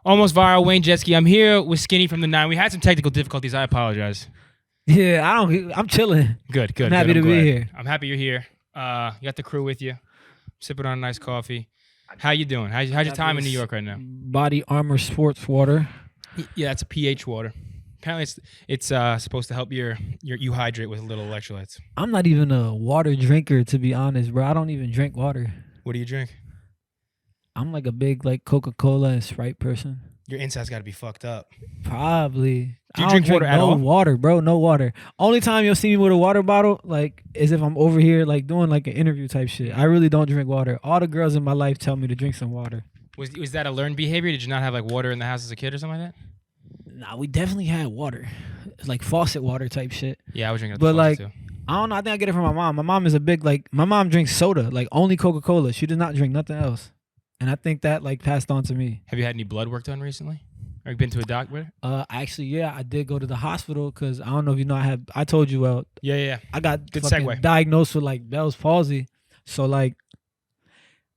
Almost viral, Wayne Jetski. I'm here with Skinnyfromthe9. We had some technical difficulties. I apologize. Yeah, I'm chilling. Good. I'm happy to be here. I'm happy you're here. You got the crew with you, sipping on a nice coffee. How you doing? How's your time in New York right now? Body Armor Sports Water. Yeah, it's a pH water. Apparently, it's supposed to help you hydrate with a little electrolytes. I'm not even a water drinker, to be honest, bro. I don't even drink water. What do you drink? I'm like a big Coca-Cola and Sprite person. Your inside's got to be fucked up. Probably. Do you drink water at all? No water, bro. No water. Only time you'll see me with a water bottle, is if I'm over here, doing an interview type shit. I really don't drink water. All the girls in my life tell me to drink some water. Was that a learned behavior? Did you not have water in the house as a kid or something like that? Nah, we definitely had water. It's faucet water type shit. Yeah, I was drinking. But faucet too. I don't know. I think I get it from my mom. My mom is a big my mom drinks soda, only Coca-Cola. She does not drink nothing else. And I think that passed on to me. Have you had any blood work done recently? Or you been to a doctor? Actually, yeah, I did go to the hospital because I don't know if you know I told you Yeah. I got Good segue. diagnosed with Bell's palsy. So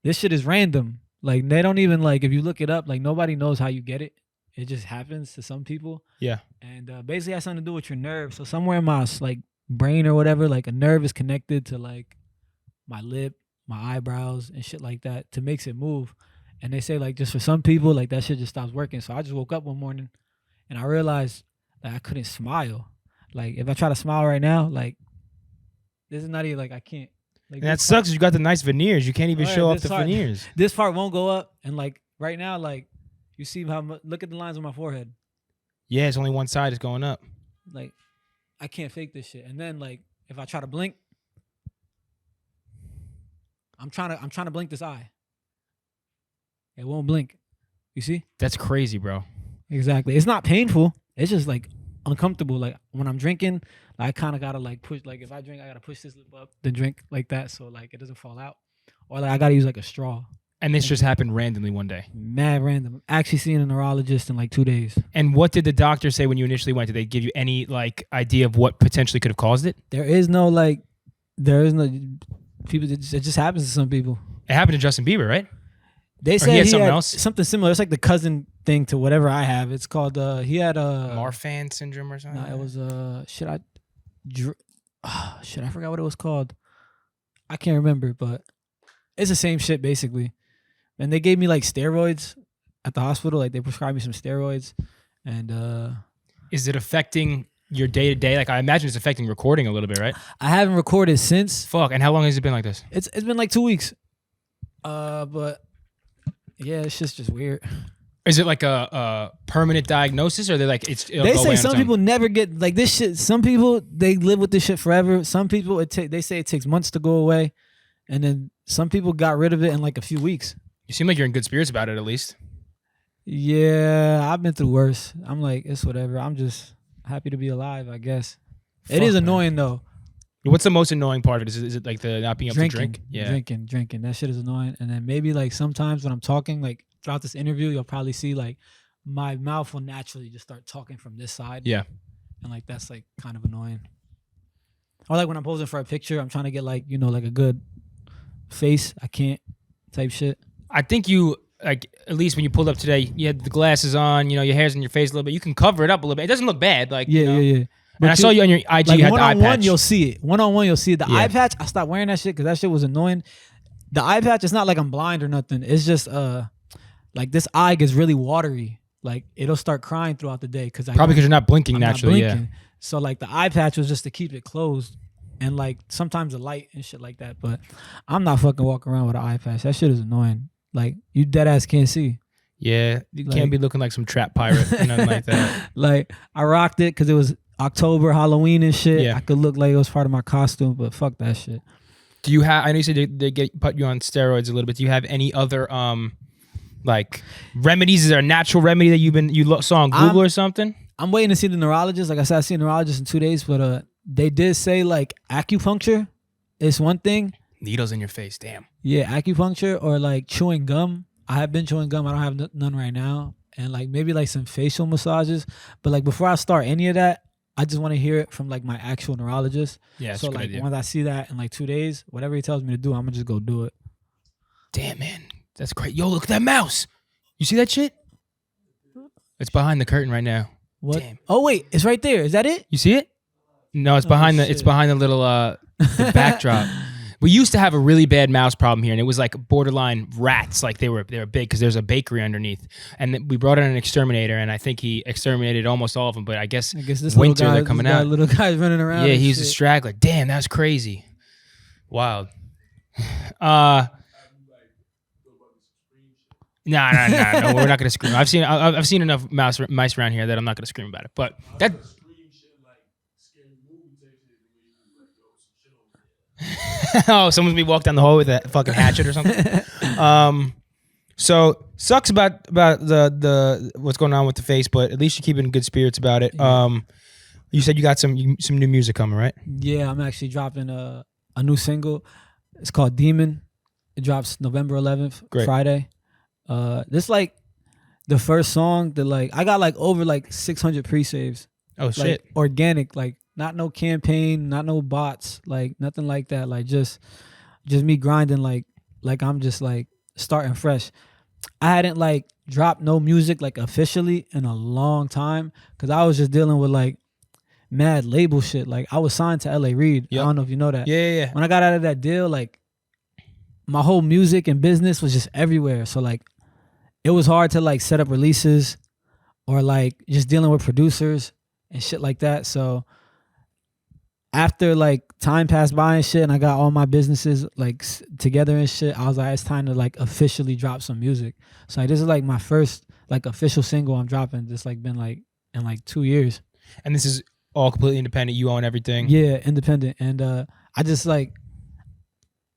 this shit is random. They don't even if you look it up, nobody knows how you get it. It just happens to some people. Yeah. And basically it has something to do with your nerve. So somewhere in my brain or whatever, a nerve is connected to my lip, my eyebrows and shit like that to makes it move. And they say just for some people that shit just stops working. So I just woke up one morning and I realized that I couldn't smile. If I try to smile right now, this is not even I can't. And that sucks. You got the nice veneers. You can't even show off the veneers. This part won't go up. And right now, you see look at the lines on my forehead. Yeah, it's only one side is going up. I can't fake this shit. And then if I try to blink, I'm trying to blink this eye. It won't blink. You see? That's crazy, bro. Exactly. It's not painful. It's just uncomfortable. When I'm drinking, I kind of gotta push. If I drink, I gotta push this lip up, then drink like that, so it doesn't fall out. Or I gotta use a straw. And this just happened randomly one day. Mad random. Actually seeing a neurologist in 2 days. And what did the doctor say when you initially went? Did they give you any idea of what potentially could have caused it? There is no people. It just happens to some people. It happened to Justin Bieber, right? They said he had something else. Something similar. It's the cousin thing to whatever I have. It's called he had Marfan syndrome or something. No, it was I forgot what it was called. I can't remember, but it's the same shit basically. And they gave me steroids at the hospital. They prescribed me some steroids. And is it affecting your day to day? I imagine it's affecting recording a little bit, right? I haven't recorded since. Fuck. And how long has it been like this? It's been 2 weeks. But yeah, it's just weird. Is it a permanent diagnosis, or are they They say some people never get this shit. Some people they live with this shit forever. Some people they say it takes months to go away, and then some people got rid of it in a few weeks. You seem like you're in good spirits about it, at least. Yeah, I've been through worse. I'm it's whatever. I'm just happy to be alive, I guess. It is annoying though. What's the most annoying part of it? Is it the not being able to drink? Yeah, drinking. That shit is annoying. And then maybe sometimes when I'm talking, throughout this interview, you'll probably see my mouth will naturally just start talking from this side. Yeah. And that's kind of annoying. Or when I'm posing for a picture, I'm trying to get a good face. I can't type shit. I think you at least when you pulled up today, you had the glasses on. Your hair's in your face a little bit. You can cover it up a little bit. It doesn't look bad. Yeah. And I saw you on your IG. You had the eye patch. You'll see it. One-on-one, you'll see it. The eye patch, I stopped wearing that shit because that shit was annoying. The eye patch, it's not I'm blind or nothing. It's just this eye gets really watery. It'll start crying throughout the day probably because you're not blinking naturally. Yeah. So the eye patch was just to keep it closed, and sometimes the light and shit like that. But I'm not fucking walking around with an eye patch. That shit is annoying. You dead ass can't see. Yeah, you can't be looking like some trap pirate or nothing like that. I rocked it because it was October, Halloween and shit. Yeah. I could look like it was part of my costume, but fuck that shit. Do you have? I know you said they put you on steroids a little bit. Do you have any other remedies? Is there a natural remedy that you saw on Google or something? I'm waiting to see the neurologist. Like I said, I see a neurologist in 2 days, but they did say acupuncture is one thing. Needles in your face, damn. Yeah, acupuncture or chewing gum. I have been chewing gum. I don't have none right now. And maybe some facial massages. But before I start any of that, I just want to hear it from my actual neurologist. Yeah, that's so a good idea. Once I see that in 2 days, whatever he tells me to do, I'm gonna just go do it. Damn, man, that's great. Yo, look at that mouse. You see that shit? It's behind the curtain right now. What? Damn. Oh wait, it's right there. Is that it? You see it? No, it's behind the. It's shit. behind the little the backdrop. We used to have a really bad mouse problem here, and it was like borderline rats. Like they were big because there's a bakery underneath, and we brought in an exterminator, and I think he exterminated almost all of them. But I guess this winter little guy, they're coming out. Little guys running around. Yeah, and he's a shit. straggler. Damn, that's crazy. Wild. No, we're not gonna scream. I've seen enough mice around here that I'm not gonna scream about it. But that. Oh, someone's be walked down the hall with a fucking hatchet or something. So sucks about the what's going on with the face, but at least you're keeping good spirits about it. You said you got some new music coming, right? Yeah, I'm actually dropping a new single. It's called Demon. It drops November 11th, Great. Friday. This like the first song that like I got like over like 600 pre-saves. Oh shit! Like, organic, like not no campaign, not no bots, like nothing like that. Like just me grinding, like I'm just like starting fresh. I hadn't like dropped no music like officially in a long time because I was just dealing with like mad label shit. Like I was signed to Reid. Yep. I don't know if you know that. Yeah. When I got out of that deal, like my whole music and business was just everywhere. So like it was hard to like set up releases or like just dealing with producers and shit like that. So after like time passed by and shit and I got all my businesses like together and shit, I was like, it's time to like officially drop some music. So like, this is like my first like official single I'm dropping. Just like been like in like 2 years. And this is all completely independent. You own everything. Yeah, independent. And I just like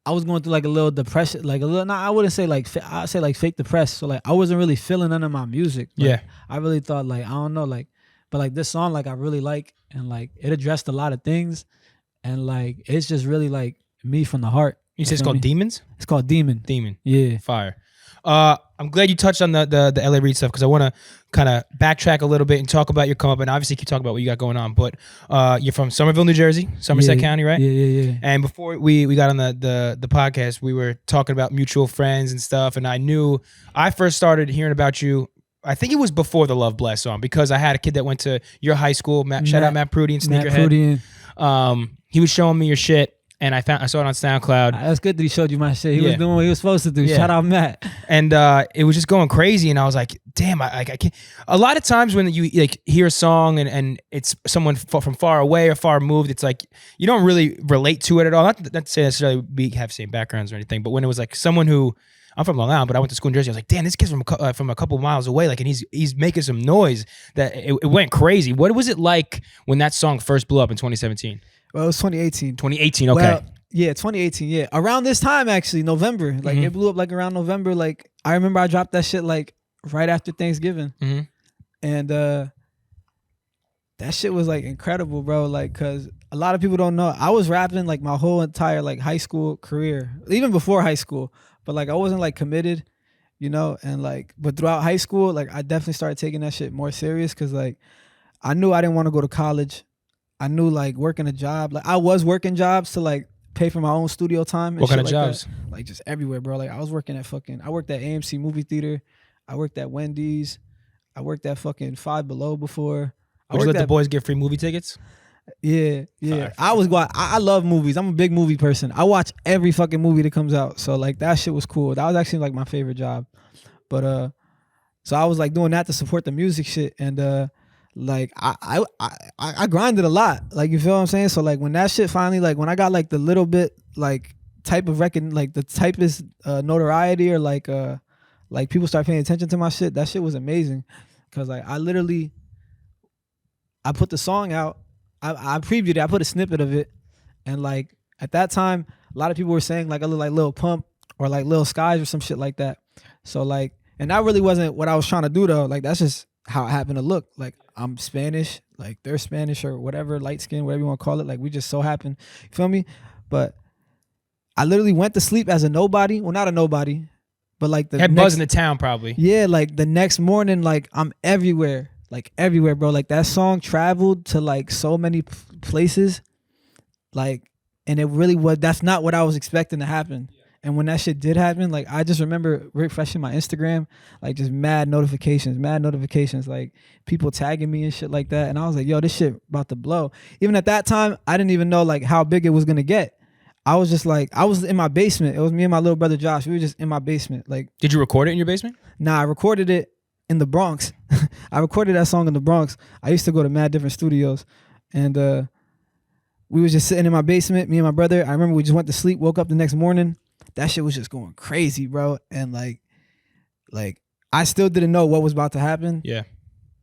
I was going through like a little depression, like a little. Nah, I wouldn't say like I'd say like fake depressed. So like I wasn't really feeling none of my music. Like, Yeah. I really thought like I don't know like, but like this song like I really like and like it addressed a lot of things, and like it's just really like me from the heart. You said it's called Demons? It's called Demon. Demon. Yeah. Fire. I'm glad you touched on the LA Reid stuff because I want to kind of backtrack a little bit and talk about your come up, and obviously keep talking about what you got going on. But you're from Somerville, New Jersey, Somerset County, right? Yeah. And before we got on the podcast, we were talking about mutual friends and stuff, and I first started hearing about you. I think it was before the Love Bless song because I had a kid that went to your high school. Shout out Matt Prudy and Sneakerhead. He was showing me your shit. And I saw it on SoundCloud. That's good that he showed you my shit. He was doing what he was supposed to do. Yeah. Shout out Matt. And it was just going crazy. And I was like, damn, I can't. A lot of times when you like hear a song and it's someone from far away or far moved, it's like you don't really relate to it at all. Not to say necessarily we have same backgrounds or anything, but when it was like someone who, I'm from Long Island, but I went to school in Jersey. I was like, damn, this kid's from a couple of miles away. Like, and he's making some noise that it went crazy. What was it like when that song first blew up in 2017? Well, it was 2018. 2018, okay. Well, yeah, 2018, yeah. Around this time, actually, November. Like, it blew up, like, around November. Like, I remember I dropped that shit, like, right after Thanksgiving. And that shit was, like, incredible, bro. Like, because a lot of people don't know. I was rapping, like, my whole entire, like, high school career. Even before high school. But, like, I wasn't, like, committed, you know? And, like, but throughout high school, like, I definitely started taking that shit more serious because, like, I knew I didn't want to go to college. I knew, like, working a job. Like, I was working jobs to, like, pay for my own studio time. And what kind of like jobs? That. Like, just everywhere, bro. Like, I was working at I worked at AMC movie theater. I worked at Wendy's. I worked at fucking Five Below before. Would you let the boys get free movie tickets? Yeah. I love movies. I'm a big movie person. I watch every fucking movie that comes out. So, like, that shit was cool. That was actually, like, my favorite job. But, so I was, like, doing that to support the music shit. And, like I grinded a lot, like, you feel what I'm saying? So like when that shit finally, like when I got like the little bit like type of like the typest notoriety or like people start paying attention to my shit, that shit was amazing. Cause like I put the song out, I previewed it, I put a snippet of it, and like at that time a lot of people were saying like I look like Lil Pump or like Lil Skies or some shit like that. So like, and that really wasn't what I was trying to do though. Like that's just how it happened to look. Like I'm Spanish, like they're Spanish or whatever, light skin, whatever you want to call it. Like we just so happen, you feel me? But I literally went to sleep as a nobody. Well, not a nobody, but like the had buzz in the town probably. Yeah, like the next morning, like I'm everywhere, bro. Like that song traveled to like so many places, like, and it really was. That's not what I was expecting to happen. And when that shit did happen, like I just remember refreshing my Instagram, like just mad notifications, like people tagging me and shit like that. And I was like, yo, this shit about to blow. Even at that time, I didn't even know like how big it was gonna get. I was just like, I was in my basement. It was me and my little brother Josh. We were just in my basement. Like, did you record it in your basement? Nah, I recorded it in the Bronx. I recorded that song in the Bronx. I used to go to mad different studios, and we was just sitting in my basement, me and my brother. I remember we just went to sleep, woke up the next morning. That shit was just going crazy, bro. And like I still didn't know what was about to happen. Yeah.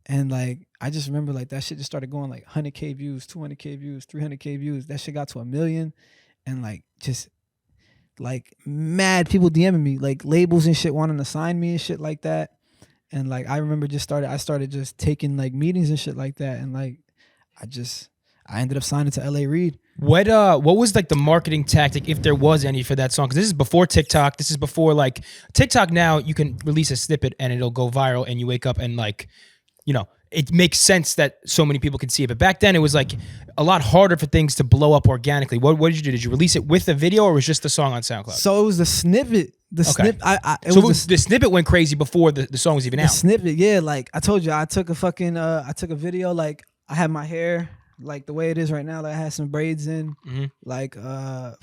And like I just remember like that shit just started going like 100K views, 200K views, 300K views. That shit got to 1 million, and like just like mad people DMing me, like labels and shit wanting to sign me and shit like that. And like I remember I started just taking like meetings and shit like that, and like I ended up signing to LA Reid. What was like the marketing tactic, if there was any, for that song? Because this is before TikTok. This is before like TikTok. Now you can release a snippet and it'll go viral, and you wake up and like, you know, it makes sense that so many people can see it. But back then it was like a lot harder for things to blow up organically. What did you do? Did you release it with a video, or was just the song on SoundCloud? So it was the snippet. The snippet. The snippet went crazy before the song was even out. The snippet, yeah. Like I told you, I took a video. Like I had my hair like the way it is right now. Like I had some braids in. Mm-hmm. Like I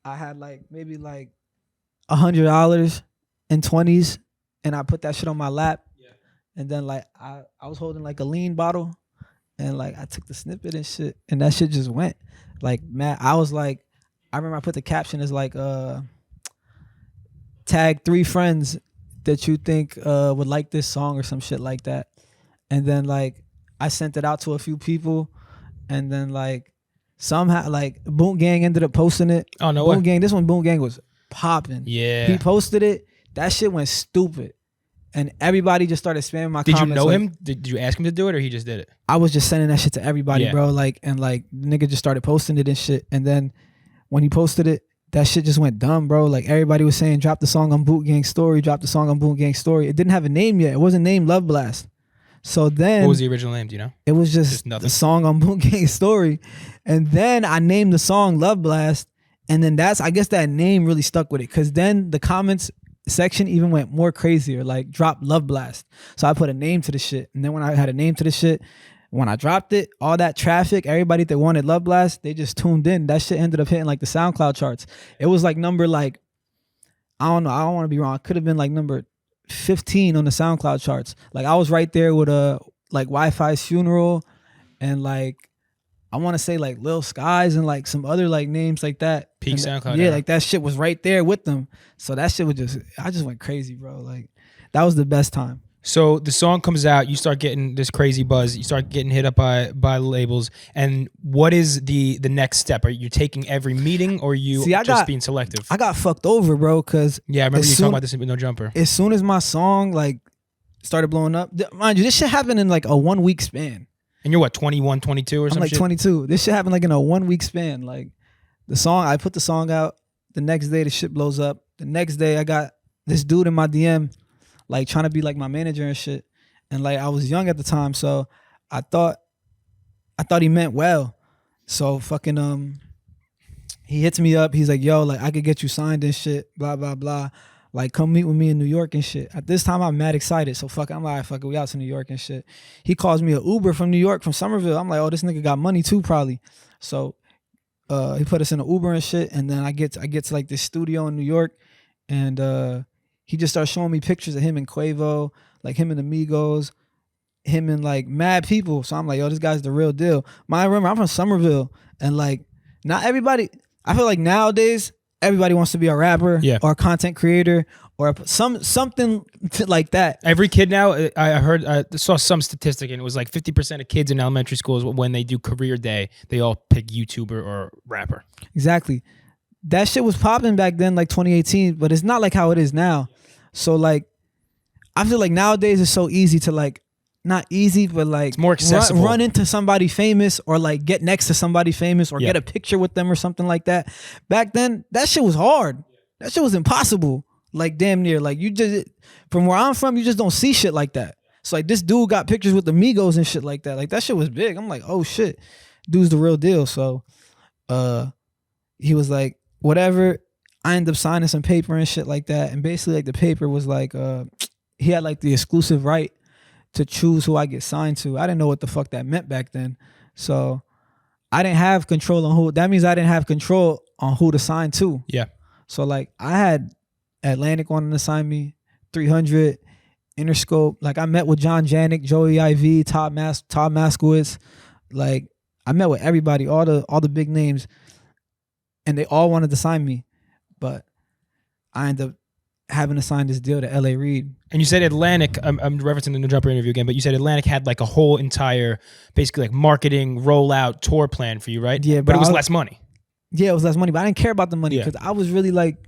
had like maybe like $100 in 20s, and I put that shit on my lap. Yeah. And then like I was holding like a lean bottle, and like I took the snippet and shit, and that shit just went. Like man, I was like, I remember I put the caption as like tag 3 friends that you think would like this song or some shit like that. And then like I sent it out to a few people, and then like somehow like Boom Gang ended up posting it. Oh no Boom way. Gang, this one Boom Gang was popping. Yeah. He posted it. That shit went stupid. And everybody just started spamming my comments. Did you know like, him? Did you ask him to do it, or he just did it? I was just sending that shit to everybody, Yeah. bro. Like, and like nigga just started posting it and shit. And then when he posted it, that shit just went dumb, bro. Like everybody was saying, drop the song on Boot Gang Story, drop the song on Boot Gang Story. It didn't have a name yet. It wasn't named Love Blast. So then, What was the original name? Do you know? it was just nothing. the song on Boot Gang Story. And then I named the song Love Blast. And then I guess that name really stuck with it. Cause then the comments section even went more crazier, like drop Love Blast. So I put a name to the shit. And then when I had a name to the shit, when I dropped it, all that traffic, everybody that wanted Love Blast, they just tuned in. That shit ended up hitting like the SoundCloud charts. It was like number like, I don't know, I don't want to be wrong. It could have been like number 15 on the SoundCloud charts. Like I was right there with like Wi-Fi's Funeral, and like I want to say like Lil Skies and like some other like names like that. Peak SoundCloud. Yeah, like that shit was right there with them. So that shit was I just went crazy, bro. Like that was the best time. So the song comes out, you start getting this crazy buzz, you start getting hit up by labels, and what is the next step? Are you taking every meeting, or are you being selective? I got fucked over, bro, because yeah, I remember you talking about this with No Jumper. As soon as my song like started blowing up, mind you, this shit happened in like a 1 week span. And you're what, 21, 22 or something? I'm like 22. This shit happened like in a 1 week span. Like I put the song out, the next day the shit blows up. The next day I got this dude in my DM like trying to be like my manager and shit. And like I was young at the time, so I thought he meant well. So fucking he hits me up. He's like, yo, like I could get you signed and shit, blah, blah, blah. Like come meet with me in New York and shit. At this time I'm mad excited. So I'm like, fuck it, we out to New York and shit. He calls me an Uber from New York, from Somerville. I'm like, oh, this nigga got money too, probably. So he put us in an Uber and shit. And then I get to like this studio in New York, and he just starts showing me pictures of him and Quavo, like him and Amigos, him and like mad people. So I'm like, yo, this guy's the real deal. I remember I'm from Somerville, and like not everybody, I feel like nowadays everybody wants to be a rapper, yeah, or a content creator, or something like that. Every kid now, I saw some statistic, and it was like 50% of kids in elementary schools, when they do career day, they all pick YouTuber or rapper. Exactly. That shit was popping back then, like 2018, but it's not like how it is now. So like, I feel like nowadays it's so easy to like, not easy, but like it's more accessible. Run into somebody famous, or like get next to somebody famous, or get a picture with them or something like that. Back then, that shit was hard. That shit was impossible. Like damn near. Like you just, from where I'm from, you just don't see shit like that. So like this dude got pictures with Amigos and shit like that. Like that shit was big. I'm like, oh shit, dude's the real deal. So he was like, whatever. I ended up signing some paper and shit like that. And basically, like, the paper was like, he had like the exclusive right to choose who I get signed to. I didn't know what the fuck that meant back then. So I didn't have control on who. That means I didn't have control on who to sign to. Yeah. So like I had Atlantic wanting to sign me, 300, Interscope. Like I met with John Janik, Joey IV, Todd Maskowitz. Like I met with everybody, all the big names, and they all wanted to sign me, but I ended up having to sign this deal to LA Reid. And you said Atlantic, I'm referencing the No Jumper interview again, but you said Atlantic had like a whole entire, basically like marketing, rollout, tour plan for you, right? Yeah, but it was less money. Yeah, it was less money, but I didn't care about the money because I was really like,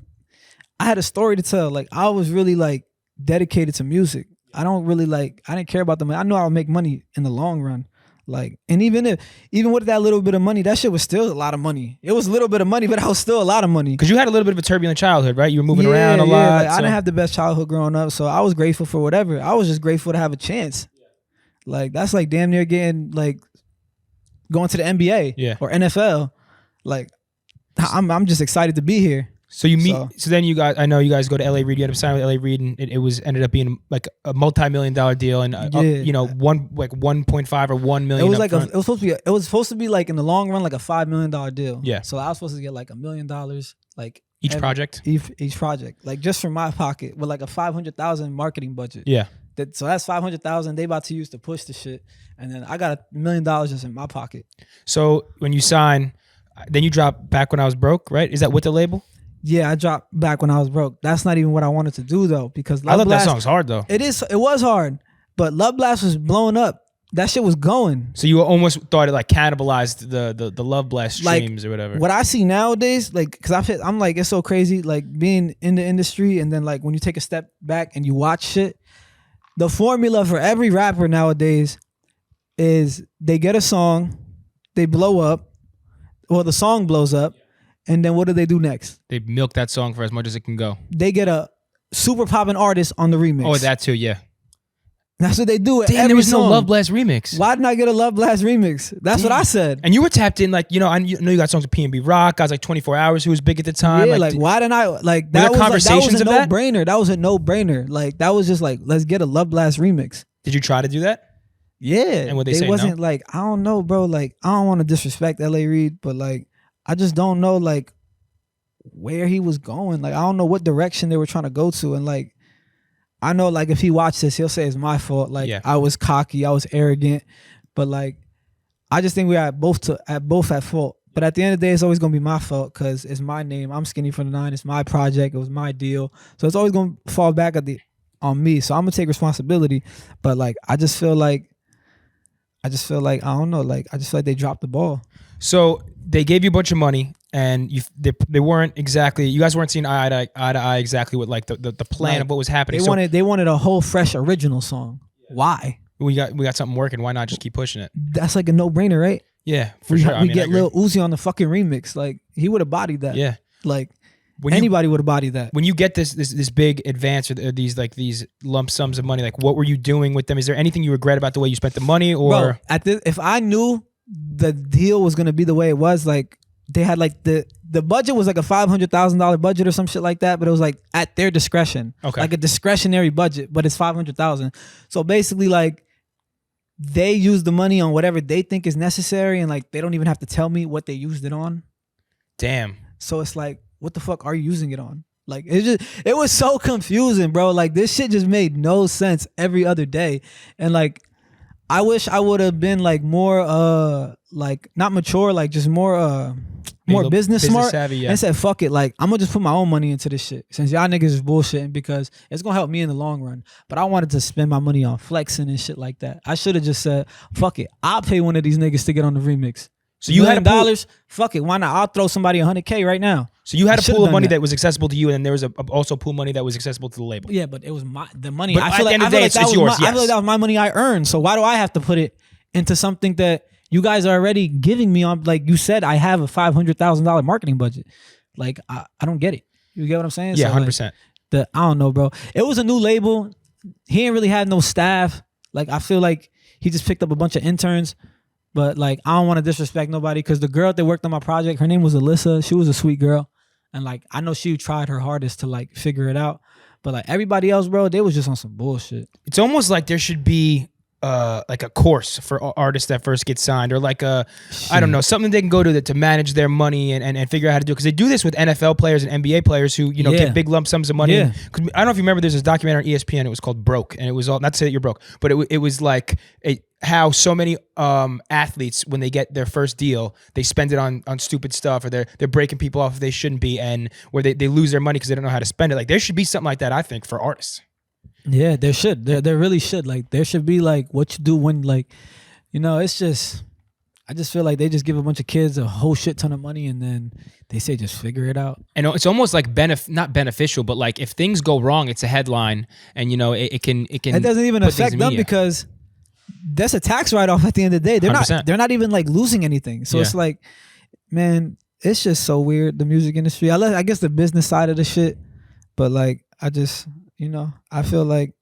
I had a story to tell. Like I was really like dedicated to music. I didn't care about the money. I knew I would make money in the long run. Like, and even with that little bit of money, that shit was still a lot of money. It was a little bit of money, but that was still a lot of money. Because you had a little bit of a turbulent childhood, right? You were moving around a lot. Like, I didn't have the best childhood growing up, so I was grateful for whatever. I was just grateful to have a chance. Like, that's like damn near getting, like, going to the NBA or NFL. Like, I'm just excited to be here. So you meet. So then you guys. I know you guys go to LA Reid. You ended up signing with LA Reid, and it ended up being like a multi-million-dollar deal, and you know, 1.5 or 1 million. It was like it was supposed to be like in the long run like a $5 million deal. Yeah. So I was supposed to get like $1 million like each project. Each project, like just from my pocket, with like a $500,000 marketing budget. Yeah. So that's $500,000 they about to use to push the shit, and then I got $1 million just in my pocket. So when you sign, then you drop Back When I Was Broke, right? Is that with the label? Yeah, I dropped Back When I Was Broke. That's not even what I wanted to do though, because I love that song's hard though. It was hard, but Love Blast was blowing up. That shit was going. So you almost thought it like cannibalized the Love Blast streams, like, or whatever. What I see nowadays, like, cause I'm like, it's so crazy, like being in the industry, and then like when you take a step back and you watch shit, the formula for every rapper nowadays is they get a song, they blow up, well the song blows up. And then what do they do next? They milk that song for as much as it can go. They get a super poppin' artist on the remix. Oh, that too, yeah. That's what they do. Damn, there was no Love Blast remix. Why didn't I get a Love Blast remix? That's what I said. And you were tapped in, like, you know, I know you got songs with PnB Rock. I was like 24 Hours, who was big at the time. Yeah, like why didn't I, like, that was conversations a no-brainer. That was a no-brainer. Like, that was just like, let's get a Love Blast remix. Did you try to do that? Yeah. And what they say, wasn't no? like, I don't know, bro. Like, I don't want to disrespect LA Reid, but like, I just don't know, like, where he was going. Like, I don't know what direction they were trying to go to. And like, I know, like, if he watched this, he'll say it's my fault. Like, I was cocky, I was arrogant, but like, I just think we're at both at fault. But at the end of the day, it's always gonna be my fault because it's my name. I'm Skinnyfromthe9. It's my project. It was my deal. So it's always gonna fall back on me. So I'm gonna take responsibility. But like, I just feel like I don't know. Like, I just feel like they dropped the ball. So they gave you a bunch of money, and they weren't exactly, you guys weren't seeing eye to eye exactly what like the plan, like, of what was happening. They wanted a whole fresh original song. Why? We got something working. Why not just keep pushing it? That's like a no-brainer, right? Yeah, for sure. We get Lil Uzi on the fucking remix. Like, he would have bodied that. Yeah. Like, anybody would have bodied that. When you get this big advance or these lump sums of money, like, what were you doing with them? Is there anything you regret about the way you spent the money? Or bro, if I knew the deal was gonna be the way it was, like, they had like the budget was like a $500,000 budget or some shit like that, but it was like at their discretion. Okay. Like a discretionary budget, but it's $500,000. So basically, like, they use the money on whatever they think is necessary, and like, they don't even have to tell me what they used it on. Damn. So it's like, what the fuck are you using it on? Like, it was so confusing, bro. Like, this shit just made no sense every other day. And like, I wish I would have been like more like, not mature, like just more business smart, savvy, and said, fuck it, like, I'm gonna just put my own money into this shit since y'all niggas is bullshitting, because it's gonna help me in the long run. But I wanted to spend my money on flexing and shit like that. I should have just said, fuck it, I'll pay one of these niggas to get on the remix. So you had $1,000, fuck it, why not? I'll throw somebody $100K right now. So you had a pool of money that was accessible to you, and then there was also pool money that was accessible to the label. Yeah, but it was the money. But I feel like it's yours. I feel like that was my money I earned. So why do I have to put it into something that you guys are already giving me on? Like you said, I have a $500,000 marketing budget. Like, I don't get it. You get what I'm saying? Yeah, so 100%. Like, I don't know, bro. It was a new label. He ain't really had no staff. Like, I feel like he just picked up a bunch of interns. But like, I don't want to disrespect nobody, because the girl that worked on my project, her name was Alyssa. She was a sweet girl. And like I know she tried her hardest to like figure it out, but like everybody else, bro, they was just on some bullshit. It's almost like there should be like a course for artists that first get signed, or like I don't know, something they can go to manage their money and figure out how to do it. Because they do this with NFL players and NBA players who get big lump sums of money. Yeah. Cause I don't know if you remember, there's this documentary on ESPN. It was called Broke, and it was all, not to say that you're broke, but it was like how so many athletes, when they get their first deal, they spend it on stupid stuff, or they're breaking people off if they shouldn't be, and where they lose their money because they don't know how to spend it. Like there should be something like that, I think, for artists. Yeah, there should. There really should. Like there should be like what you do when like, it's just, I just feel like they just give a bunch of kids a whole shit ton of money and then they say just figure it out. And it's almost like not beneficial, but like if things go wrong, it's a headline, and it can. It doesn't even affect them because that's a tax write-off at the end of the day. They're not even like losing anything. So it's like, man, it's just so weird, the music industry. I guess the business side of the shit, but like I just. I feel like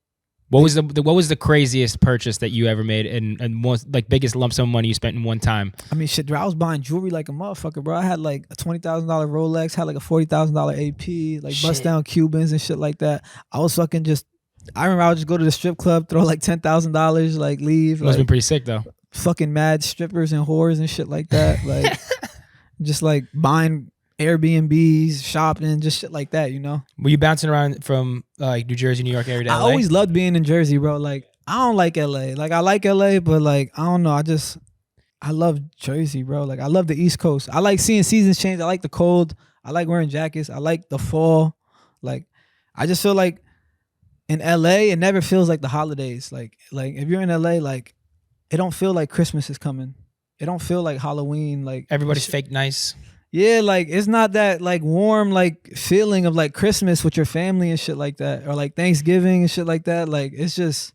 what was the craziest purchase that you ever made and most like biggest lump sum of money you spent in one time? I mean, shit, I was buying jewelry like a motherfucker, bro. I had like a $20,000 Rolex, had like a $40,000 AP, like bust down Cubans and shit like that. I was fucking I remember I would just go to the strip club, throw like $10,000, like leave. Must have been pretty sick though. Fucking mad strippers and whores and shit like that. Like just like buying Airbnbs, shopping, just shit like that, Were you bouncing around from like New Jersey, New York area to LA? I always loved being in Jersey, bro. Like I don't like LA. Like I like LA, but like I don't know. I love Jersey, bro. Like I love the East Coast. I like seeing seasons change. I like the cold. I like wearing jackets. I like the fall. Like I just feel like in LA, it never feels like the holidays. Like if you're in LA, like it don't feel like Christmas is coming. It don't feel like Halloween. Like everybody's fake nice. Yeah, like it's not that like warm like feeling of like Christmas with your family and shit like that, or like Thanksgiving and shit like that. Like it's just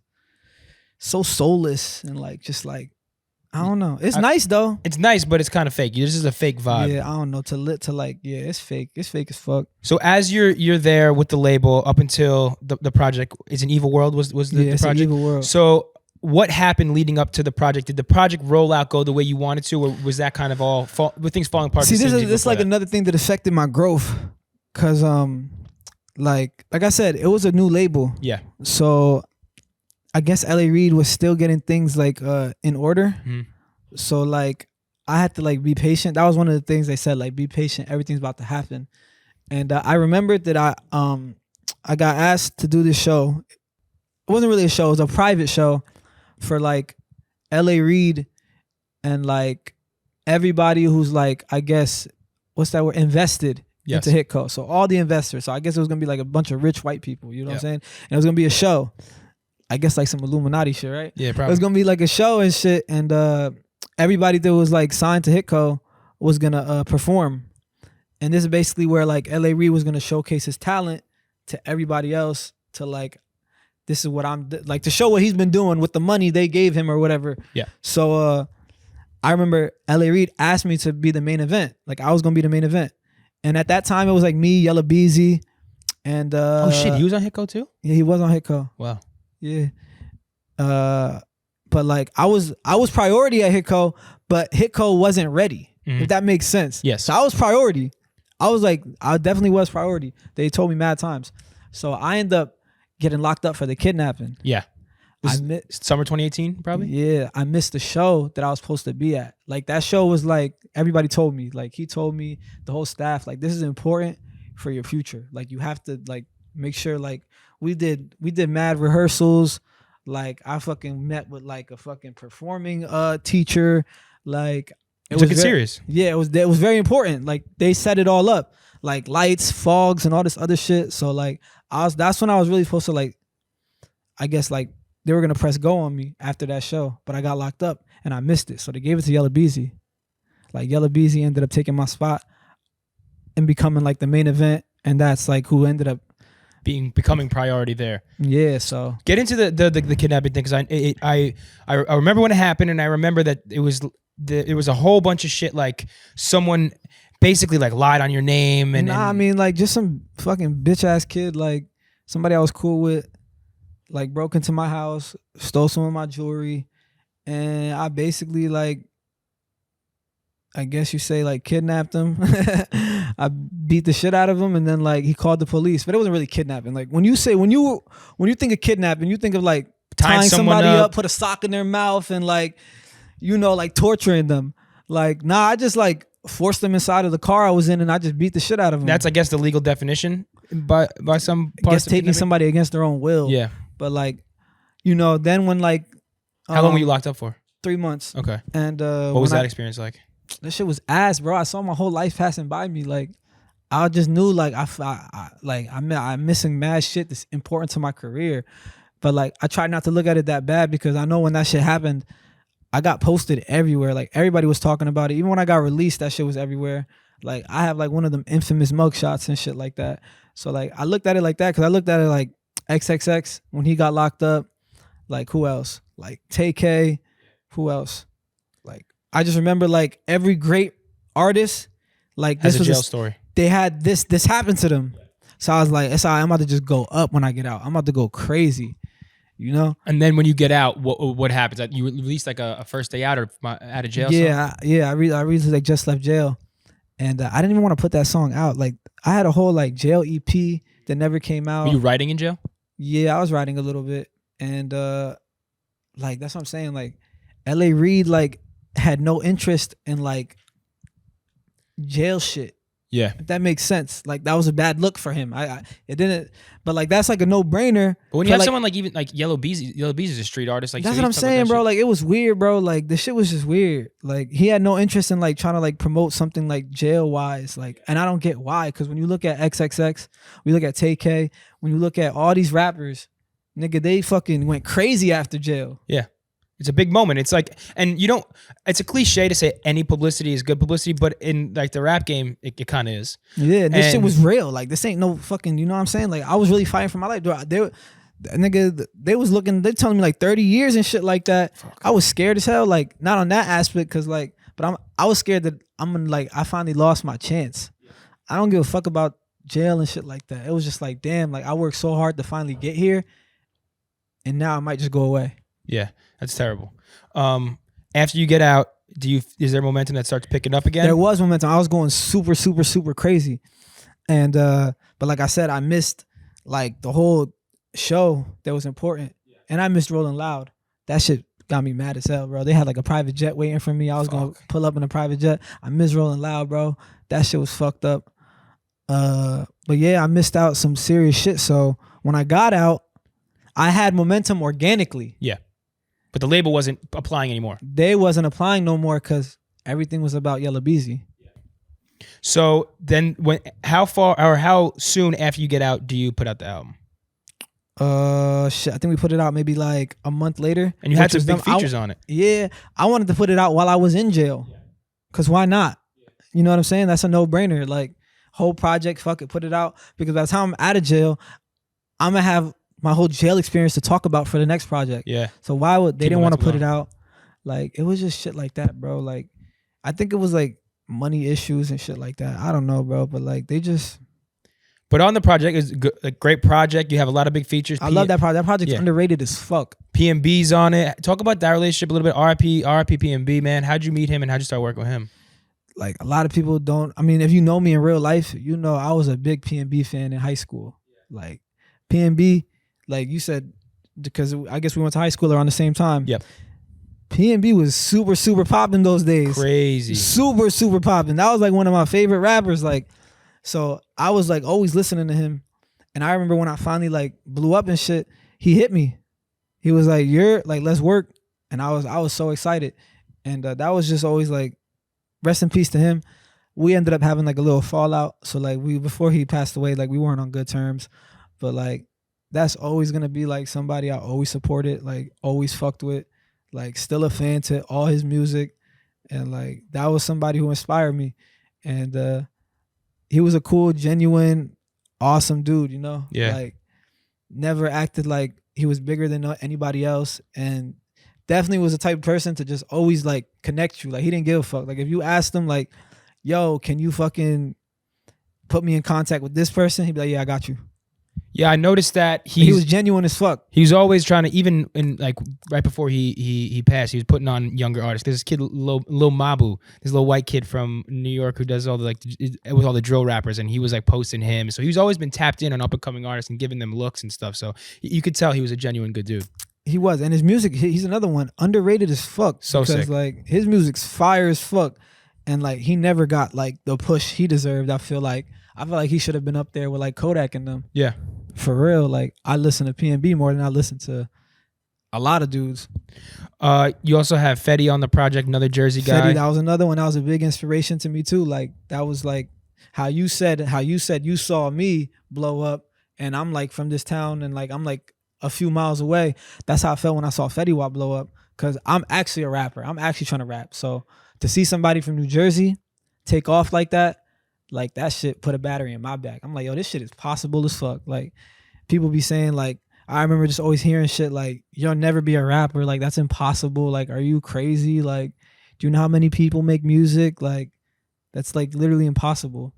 so soulless and like just like I don't know. It's nice though. It's nice, but it's kind of fake. This is a fake vibe. Yeah, I don't know. It's fake. It's fake as fuck. So as you're there with the label up until the project is an Evil World was the it's project. An Evil World. So what happened leading up to the project? Did the project rollout go the way you wanted to, or was that kind of all with things falling apart? See, this is like another thing that affected my growth, cause like I said, it was a new label. Yeah. So I guess LA Reid was still getting things like in order. Mm-hmm. So like I had to like be patient. That was one of the things they said, like be patient. Everything's about to happen. And I remembered that I got asked to do this show. It wasn't really a show. It was a private show for like LA Reid and like everybody who's like, I guess, what's that word? Invested into Hitco. So all the investors. So I guess it was going to be like a bunch of rich white people. You know what I'm saying? And it was going to be a show. I guess like some Illuminati shit, right? Yeah, probably. It was going to be like a show and shit. And everybody that was like signed to Hitco was going to perform. And this is basically where like LA Reid was going to showcase his talent to everybody else to like, this is what I'm like to show what he's been doing with the money they gave him or whatever. Yeah. So I remember LA Reid asked me to be the main event. Like I was gonna be the main event, and at that time it was like me, Yella Beezy, and oh shit, he was on Hitco too. Yeah, he was on Hitco. Wow. Yeah. But like I was priority at Hitco, but Hitco wasn't ready. Mm-hmm. If that makes sense. Yes. So I was priority. I definitely was priority. They told me mad times. So I ended up getting locked up for the kidnapping. Yeah. Summer 2018, probably? Yeah. I missed the show that I was supposed to be at. Like that show was like, everybody told me, like he told me, the whole staff, like this is important for your future. Like you have to like make sure like we did mad rehearsals. Like I fucking met with like a fucking performing teacher. Like it was serious. Yeah, it was very important. Like they set it all up. Like lights, fogs, and all this other shit. So like that's when I was really supposed to like, I guess like they were gonna press go on me after that show, but I got locked up and I missed it. So they gave it to Yella Beezy. Like Yella Beezy ended up taking my spot and becoming like the main event, and that's like who ended up becoming priority there. Yeah. So get into the kidnapping thing, because I remember when it happened, and I remember that it was a whole bunch of shit. Like someone basically like lied on your name and I mean like just some fucking bitch ass kid, like somebody I was cool with, like broke into my house, stole some of my jewelry, and I basically like I guess you say like kidnapped him. I beat the shit out of him, and then like he called the police, but it wasn't really kidnapping. Like when you think of kidnapping, you think of like tying somebody up, put a sock in their mouth, and like like torturing them. Like nah, I just like forced them inside of the car I was in, and I just beat the shit out of them. That's I guess the legal definition by some parts. I guess taking somebody against their own will. Yeah, but like then when like how long were you locked up for? 3 months. Okay. And what was that experience like? That shit was ass, bro. I saw my whole life passing by me. Like I just knew like I'm missing mad shit that's important to my career. But like I tried not to look at it that bad because I know when that shit happened, I got posted everywhere. Like everybody was talking about it. Even when I got released, that shit was everywhere. Like I have like one of them infamous mugshots and shit like that. So like I looked at it like that because I looked at it like XXX when he got locked up. Like who else? Like TK. Who else? Like I just remember like every great artist, like this was a jail story. They had this happened to them. So I was like, it's all right, I'm about to just go up when I get out. I'm about to go crazy, And then when you get out, what happens? You released like a first day out or out of jail? Yeah, I released like just left jail, and I didn't even want to put that song out. Like I had a whole like jail EP that never came out. Were you writing in jail? Yeah, I was writing a little bit, and like that's what I'm saying. Like L.A. Reid like had no interest in like jail shit. Yeah, if that makes sense. Like that was a bad look for him. It didn't, but like that's like a no brainer. But when you have someone like even like Yellow Bees is a street artist. Like that's what I'm saying, bro. Like it was weird, bro. Like the shit was just weird. Like he had no interest in like trying to like promote something like jail wise. Like, and I don't get why. Because when you look at XXX, we look at TK, when you look at all these rappers, nigga, they fucking went crazy after jail. Yeah. It's a big moment. It's like, and it's a cliche to say any publicity is good publicity, but in like the rap game, it kind of is. Yeah, this shit was real. Like this ain't no fucking, you know what I'm saying? Like I was really fighting for my life. They was looking, they telling me like 30 years and shit like that. Fuck. I was scared as hell. Like not on that aspect, cause like, but I was scared that I'm gonna like, I finally lost my chance. I don't give a fuck about jail and shit like that. It was just like, damn, like I worked so hard to finally get here, and now I might just go away. Yeah, that's terrible. After you get out, is there momentum that starts picking up again? There was momentum. I was going super, super, super crazy. And but like I said, I missed like the whole show that was important. Yeah. And I missed Rolling Loud. That shit got me mad as hell, bro. They had like a private jet waiting for me. I was gonna pull up in a private jet. I missed Rolling Loud, bro. That shit was fucked up. But yeah, I missed out some serious shit. So when I got out, I had momentum organically. Yeah. But the label wasn't applying anymore. They wasn't applying no more because everything was about Yellow Beezy. So then how soon after you get out do you put out the album? Shit, I think we put it out maybe like a month later. And you had some big features on it. Yeah. I wanted to put it out while I was in jail. Cause why not? You know what I'm saying? That's a no-brainer. Like whole project, fuck it, put it out. Because by the time I'm out of jail, I'm gonna have my whole jail experience to talk about for the next project. Yeah. So why would they didn't want to put it out? Like it was just shit like that, bro. Like I think it was like money issues and shit like that. I don't know, bro, but like they just. But on the project is a great project. You have a lot of big features. I love that project. That project's underrated as fuck. PnB's on it. Talk about that relationship a little bit. RIP PnB, man. How'd you meet him and how'd you start working with him? Like a lot of people don't. I mean, if you know me in real life, you know I was a big PnB fan in high school. Like PnB. Like you said, because I guess we went to high school around the same time. Yep. PnB was super, super popping those days. Crazy. Super, super popping. That was like one of my favorite rappers. Like, so I was like always listening to him. And I remember when I finally like blew up and shit, he hit me. He was like, "You're like, let's work." And I was so excited. And that was just always like, rest in peace to him. We ended up having like a little fallout. So like before he passed away, like we weren't on good terms. But like, that's always gonna be like somebody I always supported, like always fucked with, like still a fan to all his music, and like that was somebody who inspired me, and he was a cool, genuine, awesome dude, Yeah. Like never acted like he was bigger than anybody else, and definitely was the type of person to just always like connect you. Like he didn't give a fuck. Like if you asked him like, "Yo, can you fucking put me in contact with this person?" He'd be like, "Yeah, I got you." Yeah, I noticed that He was genuine as fuck. He was always trying to, even in like right before he passed, he was putting on younger artists. There's this kid, Lil Mabu, this little white kid from New York who does all the like with all the drill rappers, and he was like posting him. So he's always been tapped in on up and coming artists and giving them looks and stuff. So you could tell he was a genuine good dude. He was, and his music, he's another one underrated as fuck. So because sick. like his music's fire as fuck, and like he never got like the push he deserved. I feel like he should have been up there with like Kodak and them. Yeah. For real, like I listen to PnB more than I listen to a lot of dudes. You also have Fetty on the project, another Jersey guy. Fetty, that was another one. That was a big inspiration to me too. Like that was like how you said you saw me blow up, and I'm like from this town, and like I'm like a few miles away. That's how I felt when I saw Fetty Wap blow up. Cause I'm actually a rapper. I'm actually trying to rap. So to see somebody from New Jersey take off like that shit put a battery in my back. I'm like, yo, this shit is possible as fuck. Like people be saying like, I remember just always hearing shit like, you'll never be a rapper. Like that's impossible. Like, are you crazy? Like, do you know how many people make music? Like that's like literally impossible.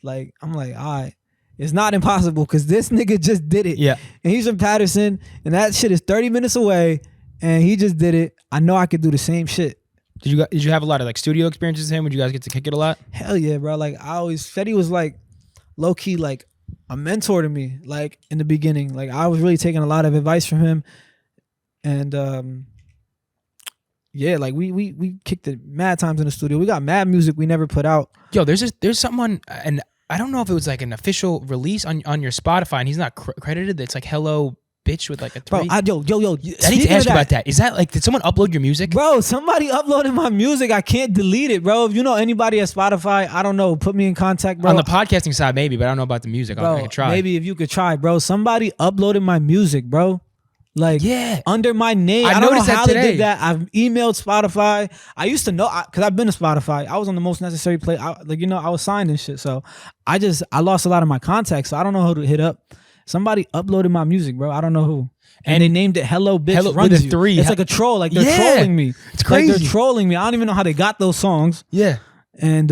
Like, I'm like, all right, it's not impossible because this nigga just did it. Yeah. And he's from Patterson and that shit is 30 minutes away and he just did it. I know I could do the same shit. Did you have a lot of like studio experiences with him? Would you guys get to kick it a lot? Hell yeah, bro. Like Fetty was like low key like a mentor to me. Like in the beginning, like I was really taking a lot of advice from him, and yeah, like we kicked it mad times in the studio. We got mad music we never put out. Yo, there's something on, and I don't know if it was like an official release on your Spotify, and he's not credited. It's like Hello Bitch with like a 3. Bro, yo. I need to ask you about that. Is that like, did someone upload your music? Bro, somebody uploaded my music. I can't delete it, bro. If you know anybody at Spotify, I don't know. Put me in contact, bro. On the podcasting side, maybe, but I don't know about the music. Bro, I could try. maybe if you could try, bro. Somebody uploaded my music, bro. Like, yeah, under my name. I don't know noticed how that they today. did that. I've emailed Spotify. I used to know, because I've been to Spotify. I was on the most necessary play. I was signed and shit. So I lost a lot of my contacts. So I don't know who to hit up. Somebody uploaded my music, bro. I don't know who. And they named it Hello Bitch Runs with a You. 3. It's like a troll. Like they're trolling me. It's crazy. Like they're trolling me. I don't even know how they got those songs. Yeah. And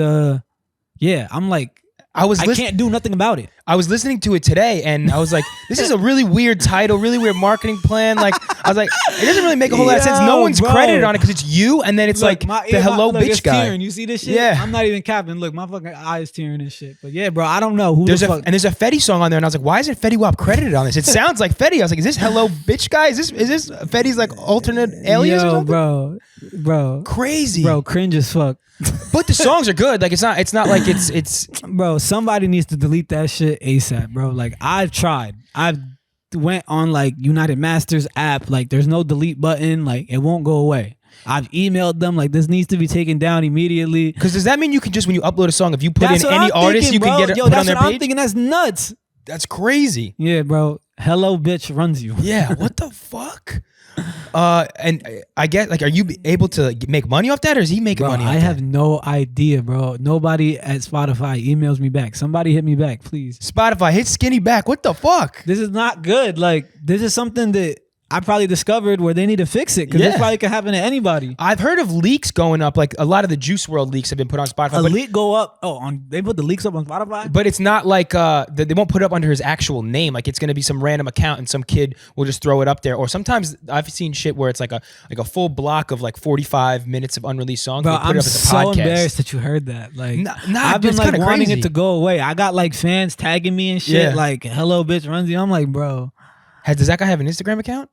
yeah, I'm like, I can't do nothing about it. I was listening to it today, and I was like, "This is a really weird title, really weird marketing plan." Like, I was like, "It doesn't really make a whole lot of sense." No one's credited on it because it's you, and then it's like the Hello Bitch guy. Tearing. You see this shit? Yeah, I'm not even capping. Look, my fucking eye is tearing and shit. But yeah, bro, I don't know who there's a Fetty song on there, and I was like, "Why isn't Fetty Wap credited on this?" It sounds like Fetty. I was like, "Is this Hello Bitch guy? Is this Fetty's like alternate alias or something?" Bro, crazy, bro, cringe as fuck. But the songs are good. Like it's not like it's. Bro, somebody needs to delete that shit ASAP, bro. Like I've tried. I've went on like United Masters app. Like there's no delete button. Like it won't go away. I've emailed them like this needs to be taken down immediately. Because does that mean you can just, when you upload a song, if you put in any artist, you can get it put on their page? I'm thinking. That's nuts. That's crazy. Yeah, bro. Hello Bitch Runs You. Yeah. What the fuck? And I guess, like, are you able to make money off that, or is he making money off that? I have no idea, bro. Nobody at Spotify emails me back. Somebody hit me back, please. Spotify, hit Skinny back. What the fuck? This is not good. Like, this is something that I probably discovered where they need to fix it, because this probably could happen to anybody. I've heard of leaks going up. Like a lot of the Juice WRLD leaks have been put on Spotify. Leak go up? They put the leaks up on Spotify? But it's not like they won't put it up under his actual name. Like it's going to be some random account and some kid will just throw it up there. Or sometimes I've seen shit where it's like a full block of like 45 minutes of unreleased songs. Bro, they put I'm it up as a so podcast. embarrassed that you heard that. Like, I've dude, been like wanting crazy. it to go away. I got like fans tagging me and shit. Yeah. Like, Hello Bitch Runs You. I'm like, bro. Does that guy have an Instagram account?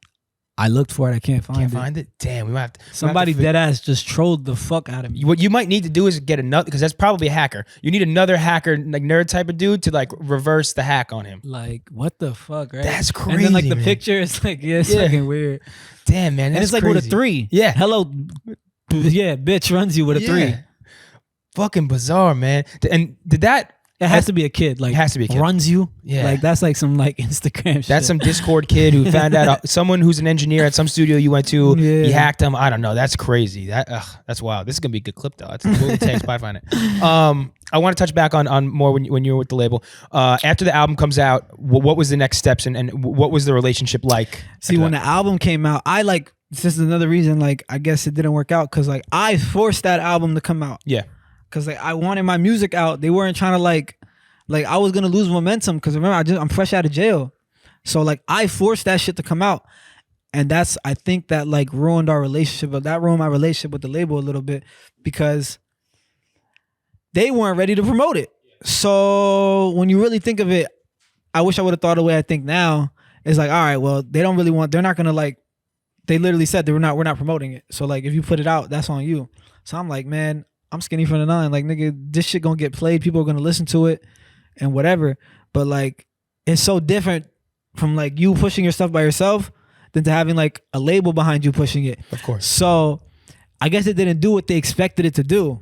I looked for it. I can't find it. Damn, we might have to. Somebody dead ass just trolled the fuck out of me. What you might need to do is get another, because that's probably a hacker. You need another hacker, like nerd type of dude, to like reverse the hack on him. Like, what the fuck, right? That's crazy. And then like the man. picture is like, it's fucking weird. Damn, man. And it's like crazy. with a 3. Yeah. Hello, yeah, bitch runs you with a 3. Fucking bizarre, man. And did that? It has to be a kid. Like, it has to be a kid. Runs you. Yeah. Like that's like some like Instagram shit. That's some Discord kid who found out someone who's an engineer at some studio you went to. Yeah. He hacked him. I don't know. That's crazy. That's wild. This is gonna be a good clip though. We'll take Spotify on it. I want to touch back on more when you were with the label. After the album comes out, what was the next steps and what was the relationship like? See, when the album came out, this is another reason, like, I guess it didn't work out, because like I forced that album to come out. Yeah. Because like I wanted my music out. They weren't trying to like Like I was gonna lose momentum because remember I'm fresh out of jail, so like I forced that shit to come out, and I think that like ruined our relationship. But that ruined my relationship with the label a little bit because they weren't ready to promote it. So when you really think of it, I wish I would have thought the way I think now. It's like, all right, well, they're not gonna like. They literally said we're not promoting it. So like, if you put it out, that's on you. So I'm like, man, I'm Skinnyfromthe9. Like, nigga, this shit gonna get played. People are gonna listen to it, and whatever. But like, it's so different from like you pushing your stuff by yourself than to having like a label behind you pushing it. Of course. So I guess it didn't do what they expected it to do.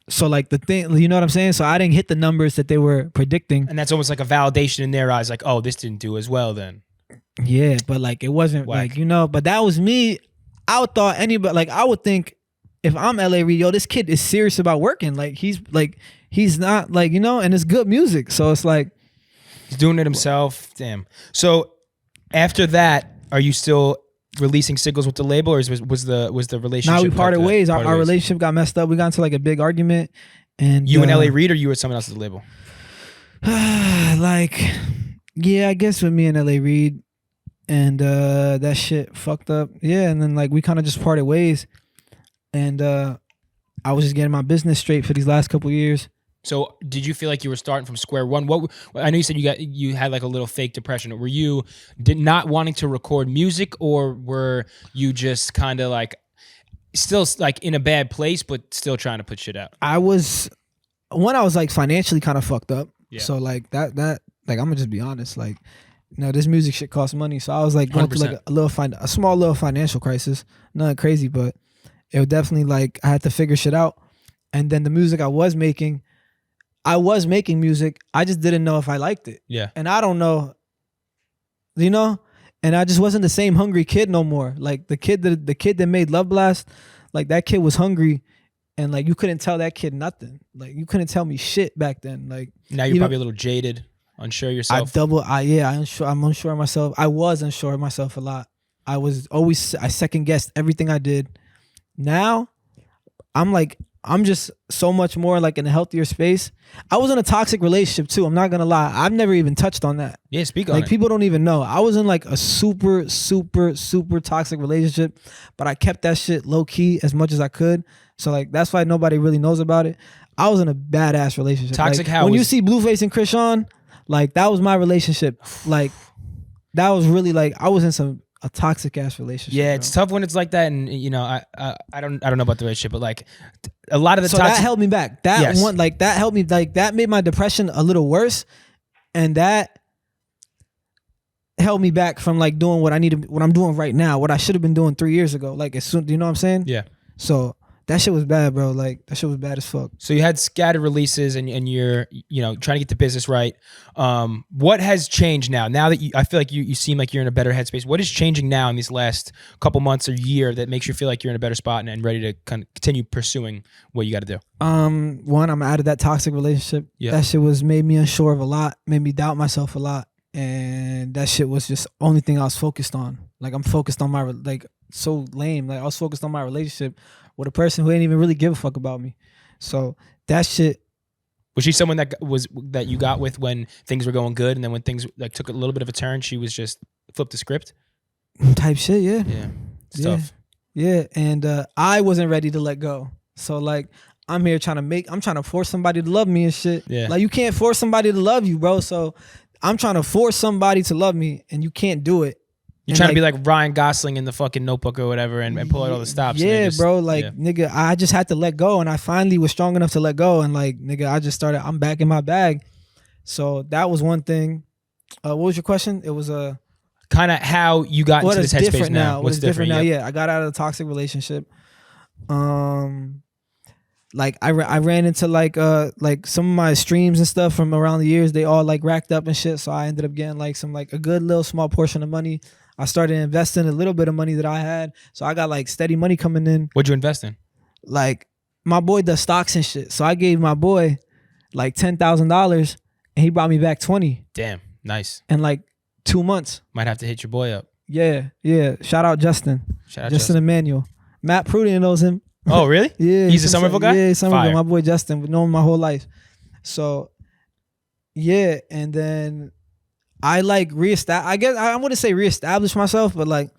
So like the thing, you know what I'm saying? So I didn't hit the numbers that they were predicting. And that's almost like a validation in their eyes. Like, oh, this didn't do as well then. Yeah, but like it wasn't Whack. like, you know, but that was me. I would thought anybody, like I would think if I'm LA Reid, yo, this kid is serious about working. Like he's not like, you know, and it's good music. So it's like. He's doing it himself. Damn. So after that, are you still releasing singles with the label, or was the relationship? Now we parted ways. Our relationship got messed up. We got into like a big argument. And you and LA Reid, or you with someone else at the label? Like, yeah, I guess with me and LA Reid. And that shit fucked up. Yeah, and then like we kind of just parted ways. And I was just getting my business straight for these last couple of years. So did you feel like you were starting from square one? I know you said you had like a little fake depression. Were you not wanting to record music, or were you just kind of like still like in a bad place but still trying to put shit out? I was like financially kind of fucked up. Yeah. So like that like I'm gonna just be honest, like, you know, this music shit costs money. So I was like going 100%. through like a small little financial crisis. Nothing crazy, but it was definitely like I had to figure shit out. And then the music I was making music. I just didn't know if I liked it. Yeah. And I don't know, you know, and I just wasn't the same hungry kid no more. Like the kid that made Love Blast, like that kid was hungry, and like you couldn't tell that kid nothing. Like you couldn't tell me shit back then. Like now you're probably a little jaded, unsure of yourself. I'm unsure of myself. I was unsure of myself a lot. I second guessed everything I did. Now I'm just so much more like in a healthier space. I was in a toxic relationship too. I'm not gonna lie. I've never even touched on that. Yeah, speak on like it. People don't even know. I was in like a super, super, super toxic relationship, but I kept that shit low key as much as I could. So like that's why nobody really knows about it. I was in a badass relationship. Toxic like, how? When you see Blueface and Krishan, like that was my relationship. Like that was really like I was in a toxic ass relationship. Yeah, it's tough when it's like that, and you know, I don't know about the relationship, but like a lot of the toxic. That held me back. That helped me. Like that made my depression a little worse, and that held me back from like doing what I'm doing right now, what I should have been doing 3 years ago. Like as soon, you know what I'm saying? Yeah. So that shit was bad, bro. Like that shit was bad as fuck. So you had scattered releases, and you're, you know, trying to get the business right. What has changed now? Now that I feel like you seem like you're in a better headspace. What is changing now in these last couple months or year that makes you feel like you're in a better spot and ready to kind of continue pursuing what you got to do? One, I'm out of that toxic relationship. Yeah. That shit made me unsure of a lot, made me doubt myself a lot, and that shit was just the only thing I was focused on. Like I'm focused on my so lame. Like I was focused on my relationship with a person who ain't even really give a fuck about me. So that shit. Was she someone that you got with when things were going good, and then when things like took a little bit of a turn, she was just flipped the script? Type shit, yeah. Yeah. It's tough. Yeah, and I wasn't ready to let go. So like I'm here trying to force somebody to love me and shit. Yeah. Like you can't force somebody to love you, bro. So I'm trying to force somebody to love me, and you can't do it. You're trying to be like Ryan Gosling in the fucking Notebook or whatever, and pull out all the stops. Yeah, bro. Like, nigga, I just had to let go, and I finally was strong enough to let go, and like, nigga, I'm back in my bag. So that was one thing. What was your question? It was kind of how you got into this headspace now. What's different now? Yeah, I got out of the toxic relationship. Like I ran into like some of my streams and stuff from around the years. They all like racked up and shit. So I ended up getting like a good little small portion of money. I started investing a little bit of money that I had. So I got like steady money coming in. What'd you invest in? Like my boy does stocks and shit. So I gave my boy like $10,000 and he brought me back 20. Damn, nice. In like 2 months. Might have to hit your boy up. Yeah. Shout out Justin. Justin Emmanuel. Matt Prudent knows him. Oh, really? Yeah. He's a Somerville guy? Yeah, Somerville. My boy Justin. We've known him my whole life. So Yeah, and then I like I guess I wouldn't say reestablished myself, but like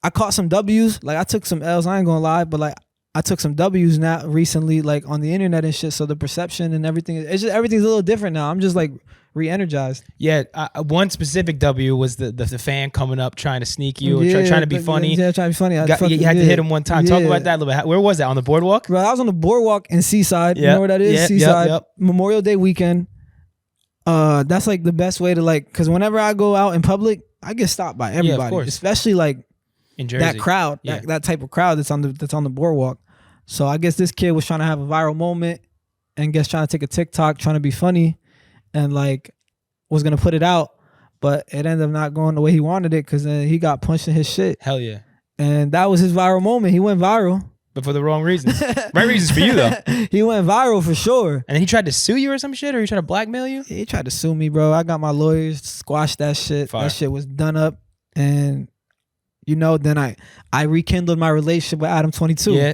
I caught some W's. Like I took some L's. I ain't gonna lie, but like I took some W's now recently, like on the internet and shit. So the perception and everything, it's just everything's a little different now. I'm just like re-energized. Yeah, one specific W was the fan coming up trying to sneak you or trying to be funny. Yeah, trying to be funny. You had to hit him one time. Talk about that a little bit. Where was that? On the boardwalk? Bro, I was on the boardwalk in Seaside. You know where that is? Seaside. Memorial Day weekend. That's like the best way to like, because whenever I go out in public, I get stopped by everybody, especially like in Jersey. That crowd, that type of crowd that's on the boardwalk. So I guess this kid was trying to have a viral moment and guess trying to take a TikTok, trying to be funny, and like was gonna put it out, but it ended up not going the way he wanted it because then he got punched in his shit. Hell yeah! And that was his viral moment. He went viral, but for the wrong reasons. Right reasons for you though. He went viral for sure. And then he tried to sue you or some shit, or he tried to blackmail you. He tried to sue me, bro. I got my lawyers squashed that shit. Fire. That shit was done up, and you know, then I rekindled my relationship with Adam 22. Yeah.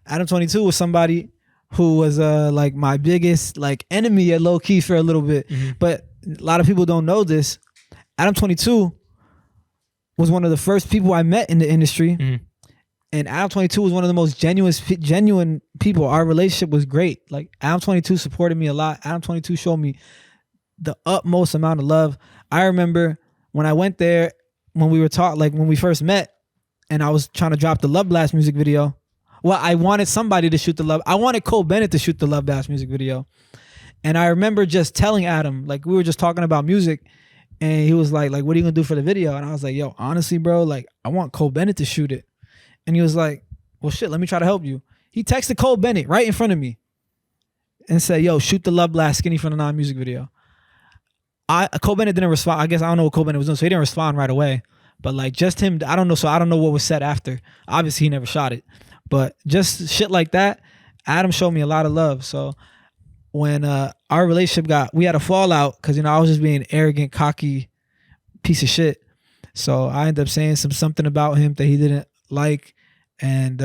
Adam 22 was somebody who was like my biggest like enemy at low key for a little bit. Mm-hmm. But a lot of people don't know this. Adam 22 was one of the first people I met in the industry. Mm-hmm. And Adam 22 was one of the most genuine people. Our relationship was great. Like Adam 22 supported me a lot. Adam 22 showed me the utmost amount of love. I remember when I went there, when we were when we first met, and I was trying to drop the Love Blast music video. Well, I wanted somebody to shoot the Love. I wanted Cole Bennett to shoot the Love Blast music video. And I remember just telling Adam, like we were just talking about music, and he was like, what are you gonna do for the video? And I was like, yo, honestly, bro, like I want Cole Bennett to shoot it. And he was like, well, shit, let me try to help you. He texted Cole Bennett right in front of me and said, yo, shoot the Love Blast Skinnyfromthe9 music video. Cole Bennett didn't respond. I guess I don't know what Cole Bennett was doing, so he didn't respond right away. But like just him, I don't know. So I don't know what was said after. Obviously, he never shot it. But just shit like that, Adam showed me a lot of love. So when our relationship we had a fallout because, you know, I was just being arrogant, cocky piece of shit. So I ended up saying something about him that he didn't like. And,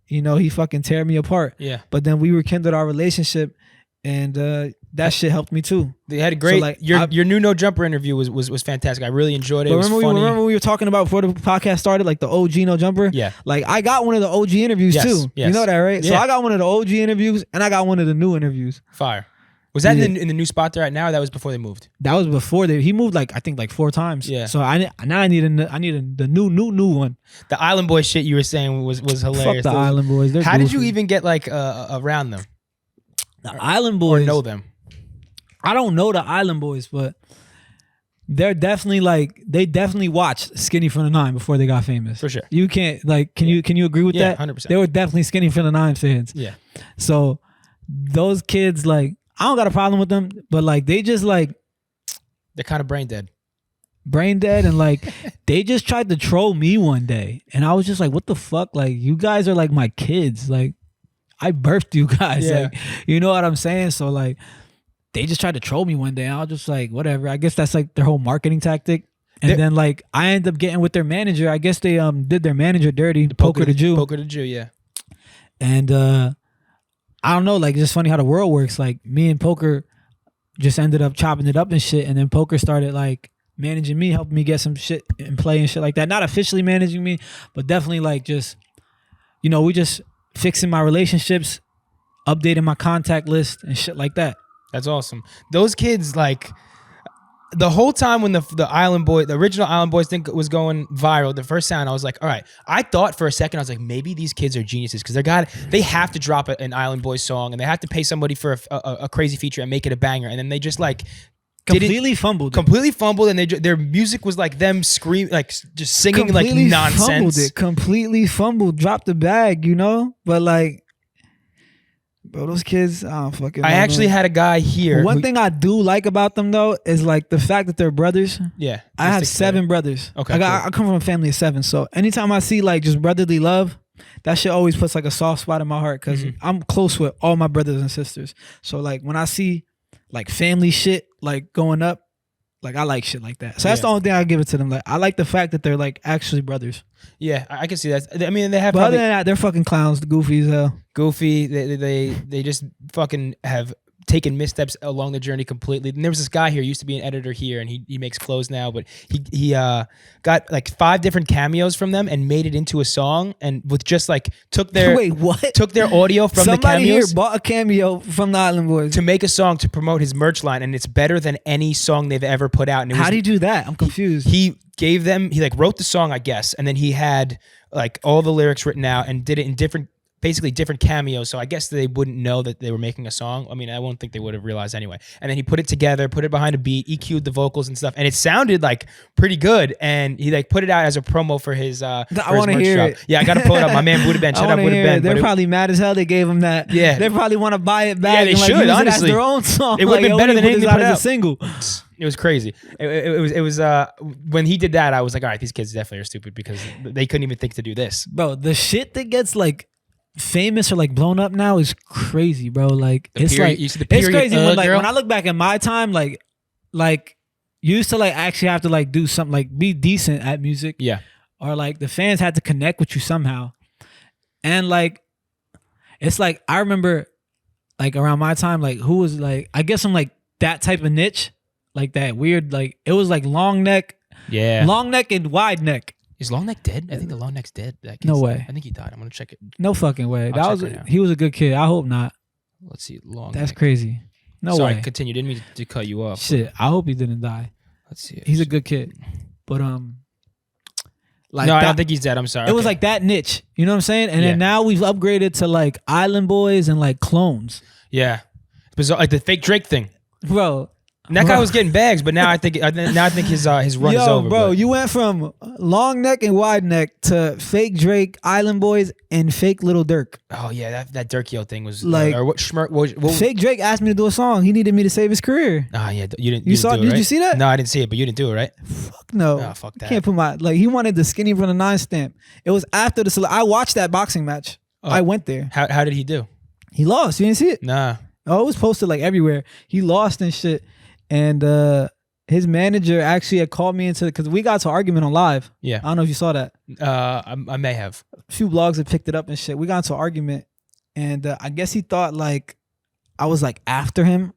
you know, he fucking tear me apart. Yeah. But then we rekindled our relationship, and that shit helped me too. They had a great, so like, your new No Jumper interview was fantastic. I really enjoyed it. It was funny. Remember we were talking about before the podcast started, like the OG No Jumper? Yeah. Like I got one of the OG interviews too. Yes. You know that, right? Yeah. So I got one of the OG interviews and I got one of the new interviews. Fire. Was that in the new spot they're at now, or that was before they moved? That was before he moved, like I think like 4 times. Yeah. So I need the new one. The Island Boys shit you were saying was hilarious. Fuck the Island Boys. How did you even get like around them? The Island Boys. Or know them? I don't know the Island Boys, but they're definitely they definitely watched Skinnyfromthe9 before they got famous. For sure. You can't can you agree with that? 100%. They were definitely Skinnyfromthe9 fans. Yeah. So those kids, I don't got a problem with them, but they just they're kind of brain dead. And they just tried to troll me one day, and I was just like, what the fuck? You guys are like my kids. I birthed you guys. Yeah. You know what I'm saying? So they just tried to troll me one day, and I was just like, whatever. I guess that's their whole marketing tactic. And then I ended up getting with their manager. I guess they did their manager dirty. Poker the Jew. Poker the Jew, yeah. And I don't know, it's just funny how the world works. Me and Poker just ended up chopping it up and shit, and then Poker started managing me, helping me get some shit and play and shit like that. Not officially managing me, but definitely just, we just fixing my relationships, updating my contact list and shit like that. That's awesome. Those kids, the whole time when the original Island Boys thing was going viral, the first sound, I was like, all right. I thought for a second, I was like, maybe these kids are geniuses because they have to drop an Island Boys song and they have to pay somebody for a crazy feature and make it a banger. And then they just completely fumbled and their music was them screaming, just singing nonsense. Completely fumbled, dropped the bag, but bro, those kids, I don't fucking know. I actually had a guy here. One thing I do like about them though is the fact that they're brothers. Yeah. I have 7 brothers. Okay. I come from a family of 7. So anytime I see just brotherly love, that shit always puts a soft spot in my heart because I'm close with all my brothers and sisters. So when I see family shit going up, I like shit like that. So that's the only thing I give it to them. I like the fact that they're actually brothers. Yeah, I can see that. I mean, they have. But other than that, they're fucking clowns, goofy as hell. Goofy. They just fucking have taken missteps along the journey completely. And there was this guy here, used to be an editor here, and he makes clothes now, but he got like 5 different cameos from them and made it into a song, and with just like took their audio from Somebody the cameos here bought a cameo from the Island Boys to make a song to promote his merch line, and it's better than any song they've ever put out. And how do you do that? I'm confused. He like wrote the song, I guess, and then he had like all the lyrics written out and did it in different cameos. So I guess they wouldn't know that they were making a song. I mean, I won't think they would have realized anyway. And then he put it together, put it behind a beat, EQ'd the vocals and stuff, and it sounded like pretty good. And he like put it out as a promo for his I want to hear it. Yeah, I got to pull it up. My man Buddha Ben, shout out Buddha Ben. They're probably mad as hell they gave him that. Yeah, they probably want to buy it back. Yeah, they and, like, should, use honestly. it as their own song. It would have been better than anything they put out as a single. It was crazy. It was when he did that, I was like, all right, these kids definitely are stupid because they couldn't even think to do this. Bro, the shit that gets like famous or like blown up now is crazy, bro. Like it's crazy when I look back at my time, like you used to like actually have to like do something, like be decent at music. Yeah. Or like the fans had to connect with you somehow. And like it's like I remember like around my time, like who was like, I guess I'm like that type of niche, like that weird, like it was like long neck. Yeah. Long neck and wide neck. Is Long Neck dead? I think the Long Neck's dead. No way. I think he died. I'm gonna check it. No fucking way. Right He was a good kid. I hope not. Let's see. Long That's Neck. crazy. No Sorry, way. continue. Didn't mean to cut you off. Shit. I hope he didn't die. Let's see. He's a good kid. But like no, that, I don't think he's dead. I'm sorry. It was like that niche. You know what I'm saying? And then now we've upgraded to like Island Boys and like clones. Yeah. Bizarre, like the fake Drake thing. Bro. And that guy was getting bags, but now I think his run is over. Bro, but. You went from long neck and wide neck to fake Drake, Island Boys, and fake Little Durk. Oh yeah, that Durkio thing was like what fake Drake asked me to do a song. He needed me to save his career. Oh yeah, you didn't. Did you see that? No, I didn't see it, but you didn't do it, right? Fuck no. Oh, fuck that. Can't put my he wanted the Skinnyfromthe9 stamp. It was after I watched that boxing match. Oh. I went there. How did he do? He lost. You didn't see it? Nah. Oh, it was posted like everywhere. He lost and shit. And his manager actually had called me into, because we got to argument on live. Yeah. I don't know if you saw that. I may have. A few blogs have picked it up and shit. We got into argument, and I guess he thought like I was like after him,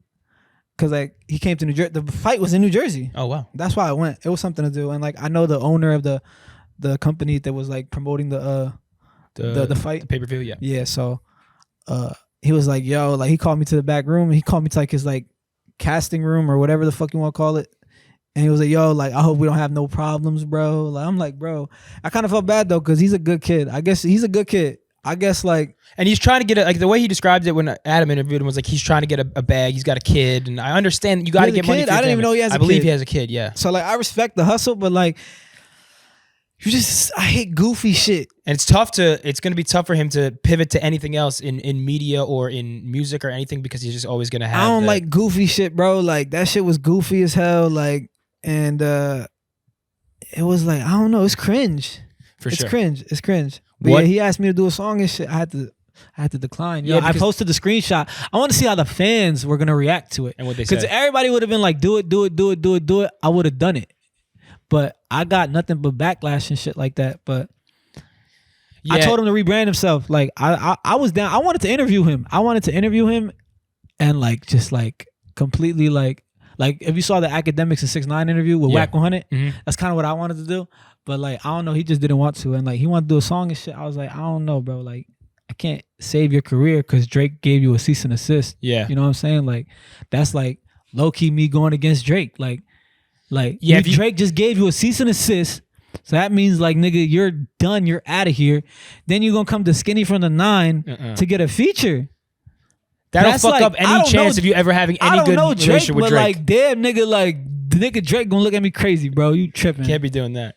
because like he came to New Jersey. The fight was in New Jersey. Oh wow. That's why I went. It was something to do, and like I know the owner of the company that was like promoting the fight, the pay-per-view. Yeah. Yeah. So he was like, yo, like he called me to the back room. And he called me to like his like casting room or whatever the fuck you want to call it. And he was like, yo, like, I hope we don't have no problems, bro. Like, I'm like, bro, I kind of felt bad though, because he's a good kid. I guess he's a good kid. I guess like, and he's trying to get like the way he described it when Adam interviewed him was like he's trying to get a bag. He's got a kid, and I understand you got to get money. I didn't even know he has a kid. I believe he has a kid. Yeah. So like, I respect the hustle, but like, I hate goofy shit. And it's going to be tough for him to pivot to anything else in media or in music or anything, because he's just always going to have. I don't like goofy shit, bro. Like that shit was goofy as hell. Like, and it was like, I don't know, it's cringe. It's cringe. But yeah, he asked me to do a song and shit. I had to decline. Yeah, I posted the screenshot. I want to see how the fans were gonna react to it. And what they said. Because everybody would have been like, do it. I would have done it. But I got nothing but backlash and shit like that. But yeah. I told him to rebrand himself. Like I was down. I wanted to interview him. And like just like completely like if you saw the Academics and 6ix9ine interview with Whack 100, that's kind of what I wanted to do. But like I don't know, he just didn't want to, and like he wanted to do a song and shit. I was like, I don't know, bro. Like I can't save your career because Drake gave you a cease and desist. Yeah, you know what I'm saying? Like that's like low key me going against Drake. Like yeah, if Drake just gave you a cease and desist, so that means like nigga, you're done. You're out of here. Then you're gonna come to Skinnyfromthe9 to get a feature. That'll fuck up any chance of you ever having any good relationship with Drake. Like, damn, nigga, like, the nigga Drake gonna look at me crazy, bro. You tripping. Can't be doing that.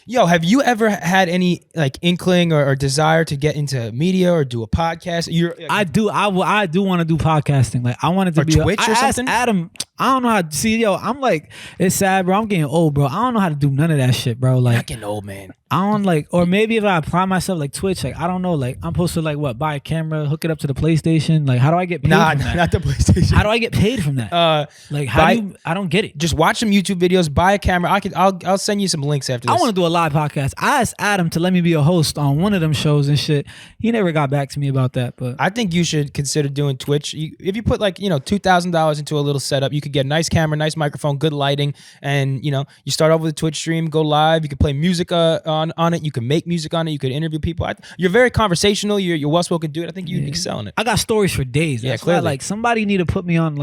Yo, have you ever had any, like, inkling or desire to get into media or do a podcast? I do. I do want to do podcasting. Like, I wanted to be Twitch or something? Adam, I don't know how to see, yo, I'm like, it's sad, bro. I'm getting old, bro. I don't know how to do none of that shit, bro. Like, you're not getting old, man. I don't like, or maybe if I apply myself like Twitch, like, I don't know, like, I'm supposed to like what, buy a camera, hook it up to the PlayStation. Like, how do I get paid from that? Not the PlayStation. How do I get paid from that? Like, I don't get it. Just watch some YouTube videos, buy a camera. I'll send you some links after I this. want to do a live podcast. I asked Adam to let me be a host on one of them shows and shit. He never got back to me about that. But I think you should consider doing Twitch. If you put like, $2,000 into a little setup, you could get a nice camera, nice microphone, good lighting, and you start off with a Twitch stream, go live. You could play music on it. You can make music on it. You could interview people. You're very conversational. You're well spoken dude. I think you'd excel in it. I got stories for days. That's clearly. why, somebody need to put me on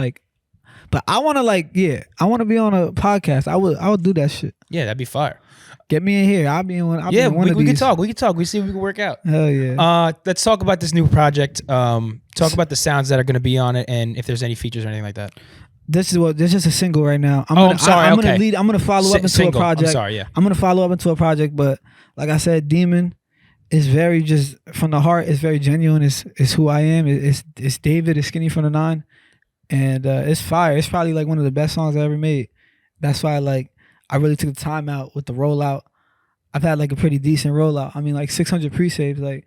but I want to I want to be on a podcast. I would do that shit. Yeah, that'd be fire. Get me in here. I'll be in one. I'll be in one of we these. could talk. We see if we can work out. Hell yeah. Let's talk about this new project. Talk about the sounds that are going to be on it, and if there's any features or anything like that. This is just a single right now. I'm sorry. I'm okay. gonna follow up into single. a project. I'm sorry. Yeah. I'm gonna follow up into a project, but like I said, Demon is very just from the heart. It's very genuine. It's who I am. It's David. It's Skinnyfromthe9, and it's fire. It's probably one of the best songs I ever made. That's why I really took the time out with the rollout. I've had a pretty decent rollout. I mean 600 pre-saves. I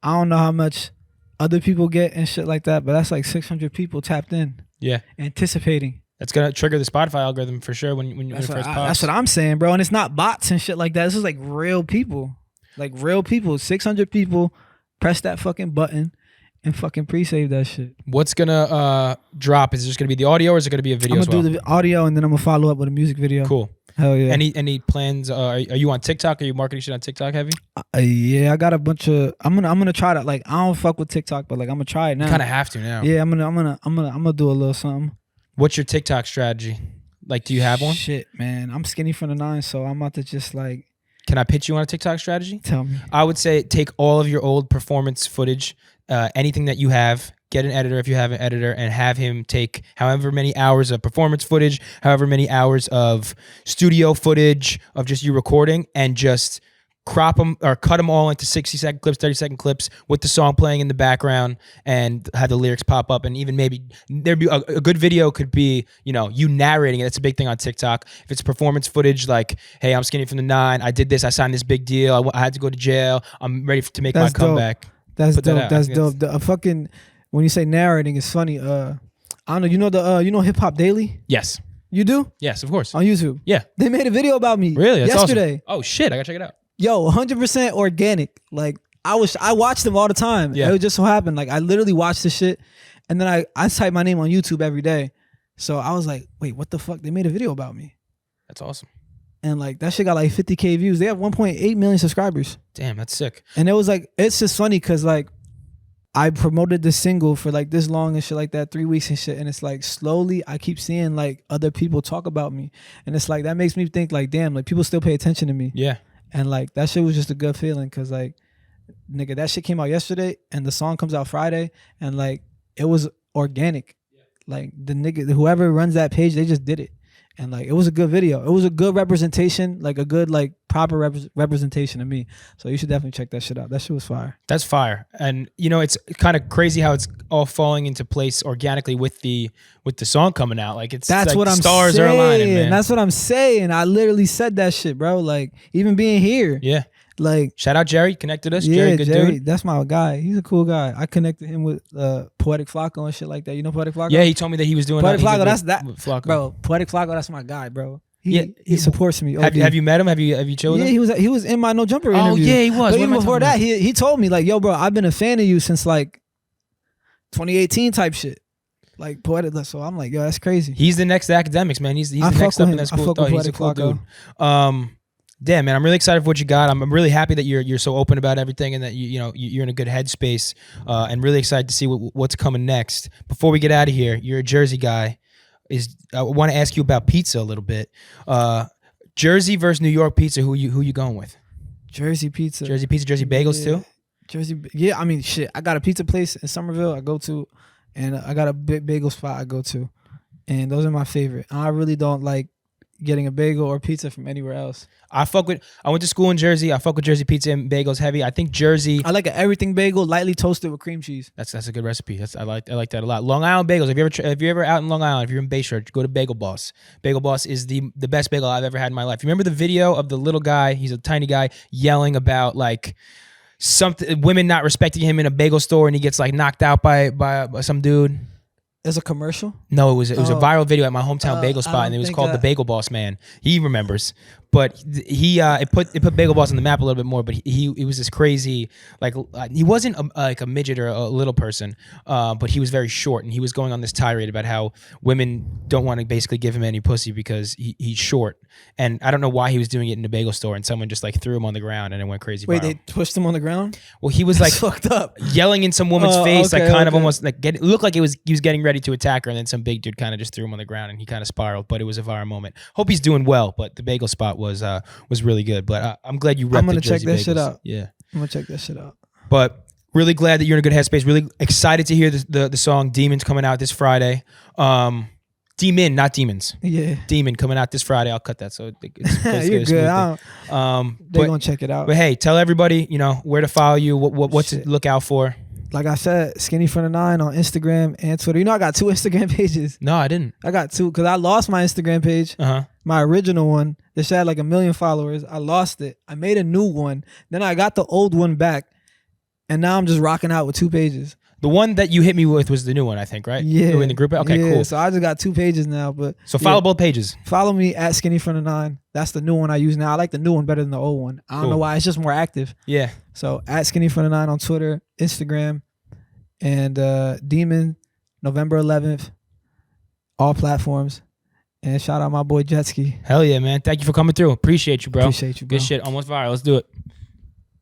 don't know how much other people get and shit like that, but that's 600 people tapped in. Yeah. Anticipating. That's gonna trigger the Spotify algorithm for sure when it first pops. That's what I'm saying, bro. And it's not bots and shit like that. This is real people. Real people. 600 people press that fucking button and fucking pre-save that shit. What's gonna drop? Is it just gonna be the audio or is it gonna be a video as well? I'm gonna do the audio and then I'm gonna follow up with a music video. Cool. Hell yeah. Any plans? Are you on TikTok? Are you marketing shit on TikTok heavy? Yeah, I got a bunch of. I'm gonna try to I don't fuck with TikTok, but I'm gonna try it now. You kind of have to now. Yeah, I'm gonna do a little something. What's your TikTok strategy? Do you have one? Shit, man, I'm Skinnyfromthe9, so I'm about to just Can I pitch you on a TikTok strategy? Tell me. I would say take all of your old performance footage, anything that you have, get an editor if you have an editor, and have him take however many hours of performance footage, however many hours of studio footage of just you recording, and just crop them or cut them all into 60-second clips, 30-second clips with the song playing in the background, and have the lyrics pop up. And even maybe there'd be a good video could be, you narrating it. That's a big thing on TikTok. If it's performance footage, hey, I'm Skinnyfromthe9. I did this. I signed this big deal. I had to go to jail. I'm ready to make my comeback. That's dope. That's dope. The fucking when you say narrating, it's funny. I don't know. You know Hip Hop Daily? Yes. You do? Yes, of course. On YouTube? Yeah. They made a video about me. Really? That's yesterday. Awesome. Oh shit! I gotta check it out. Yo, 100% organic. I watched them all the time. Yeah. It just so happened. I literally watched the shit, and then I type my name on YouTube every day. So I was like, wait, what the fuck? They made a video about me. That's awesome. And that shit got 50K views. They have 1.8 million subscribers. Damn, that's sick. And it was it's just funny because I promoted the single for this long and shit like that, 3 weeks and shit. And it's slowly I keep seeing other people talk about me. And it's that makes me think damn, people still pay attention to me. Yeah. And that shit was just a good feeling because nigga, that shit came out yesterday and the song comes out Friday and it was organic. Yeah. The nigga, whoever runs that page, they just did it. And it was a good video. It was a good representation, a good proper representation of me. So you should definitely check that shit out. That shit was fire. That's fire. And it's kind of crazy how it's all falling into place organically with the song coming out. That's what I'm stars saying. are aligning, man. That's what I'm saying. I literally said that shit, bro. Even being here. Yeah. Shout out Jerry, connected us. Yeah, Jerry, good dude. That's my guy. He's a cool guy. I connected him with Poetic Flacco and shit like that. You know Poetic Flacco? Yeah, he told me that he was doing Poetic Flacco. That's that, Flacco. Bro. Poetic Flacco. That's my guy, bro. He supports me. Have you met him? Have you chilled with him? Yeah, he was in my No Jumper interview. Oh yeah, he was. But even before that, he told me yo, bro, I've been a fan of you since 2018 type shit. Poetic. So I'm yo, that's crazy. He's the next academics, man. He's the next up in that school. He's a cool dude. Damn, man, I'm really excited for what you got. I'm really happy that you're so open about everything and that you're in a good headspace, and really excited to see what's coming next. Before we get out of here, you're a Jersey guy. I want to ask you about pizza a little bit. Jersey versus New York pizza. Who you going with? Jersey pizza. Jersey pizza. Jersey bagels too. Jersey. Yeah, I mean shit. I got a pizza place in Somerville I go to, and I got a big bagel spot I go to, and those are my favorite. I really don't like getting a bagel or pizza from anywhere else. I went to school in Jersey. I fuck with Jersey pizza and bagels heavy. I think Jersey. I like an everything bagel, lightly toasted with cream cheese. That's a good recipe. I like that a lot. Long Island bagels. If you're ever out in Long Island, if you're in Bayshore, go to Bagel Boss. Bagel Boss is the best bagel I've ever had in my life. You remember the video of the little guy? He's a tiny guy yelling about something, women not respecting him in a bagel store, and he gets knocked out by some dude. As a commercial? No, it was a viral video at my hometown bagel spot, and it was called The Bagel Boss Man. He remembers. but it put Bagel Boss on the map a little bit more. But he was this crazy, like he wasn't like a midget or a little person, but he was very short, and he was going on this tirade about how women don't want to basically give him any pussy because he's short. And I don't know why he was doing it in a bagel store, and someone just like threw him on the ground, and it went crazy. Wait, viral. they pushed him on the ground? Well, he was like fucked up, yelling in some woman's face, okay, like kind of okay. almost like it looked like he was getting ready to attack her, and then some big dude kind of just threw him on the ground, and he kind of spiraled. But it was a viral moment. Hope he's doing well. But the bagel spot was really good. But I'm glad you. I'm gonna the check Jersey that bagels. shit out. Yeah, I'm gonna check that shit out. But really glad that you're in a good headspace. Really excited to hear the song "Demons" coming out this Friday. Demon, not demons. Yeah, Demon coming out this Friday. I'll cut that so it's you're good. They're gonna check it out. But hey, tell everybody where to follow you. What to look out for. Like I said, Skinnyfromthe9 on Instagram and Twitter. I got 2 Instagram pages. No, I didn't. I got 2 because I lost my Instagram page. My original one that had like 1 million followers. I lost it. I made a new one. Then I got the old one back, and now I'm just rocking out with 2 pages. The one that you hit me with was the new one, I think, right? Yeah. In the group. Okay, yeah, cool. So I just got 2 pages now. But so follow both pages. Follow me at Skinnyfromthe9. That's the new one I use now. I like the new one better than the old one. I don't know why. It's just more active. Yeah. So at Skinnyfromthe9 on Twitter, Instagram, and Demon, November 11th, all platforms. And shout out my boy Jetski. Hell yeah, man. Thank you for coming through. Appreciate you, bro. Appreciate you, bro. Good shit. Almost viral. Let's do it.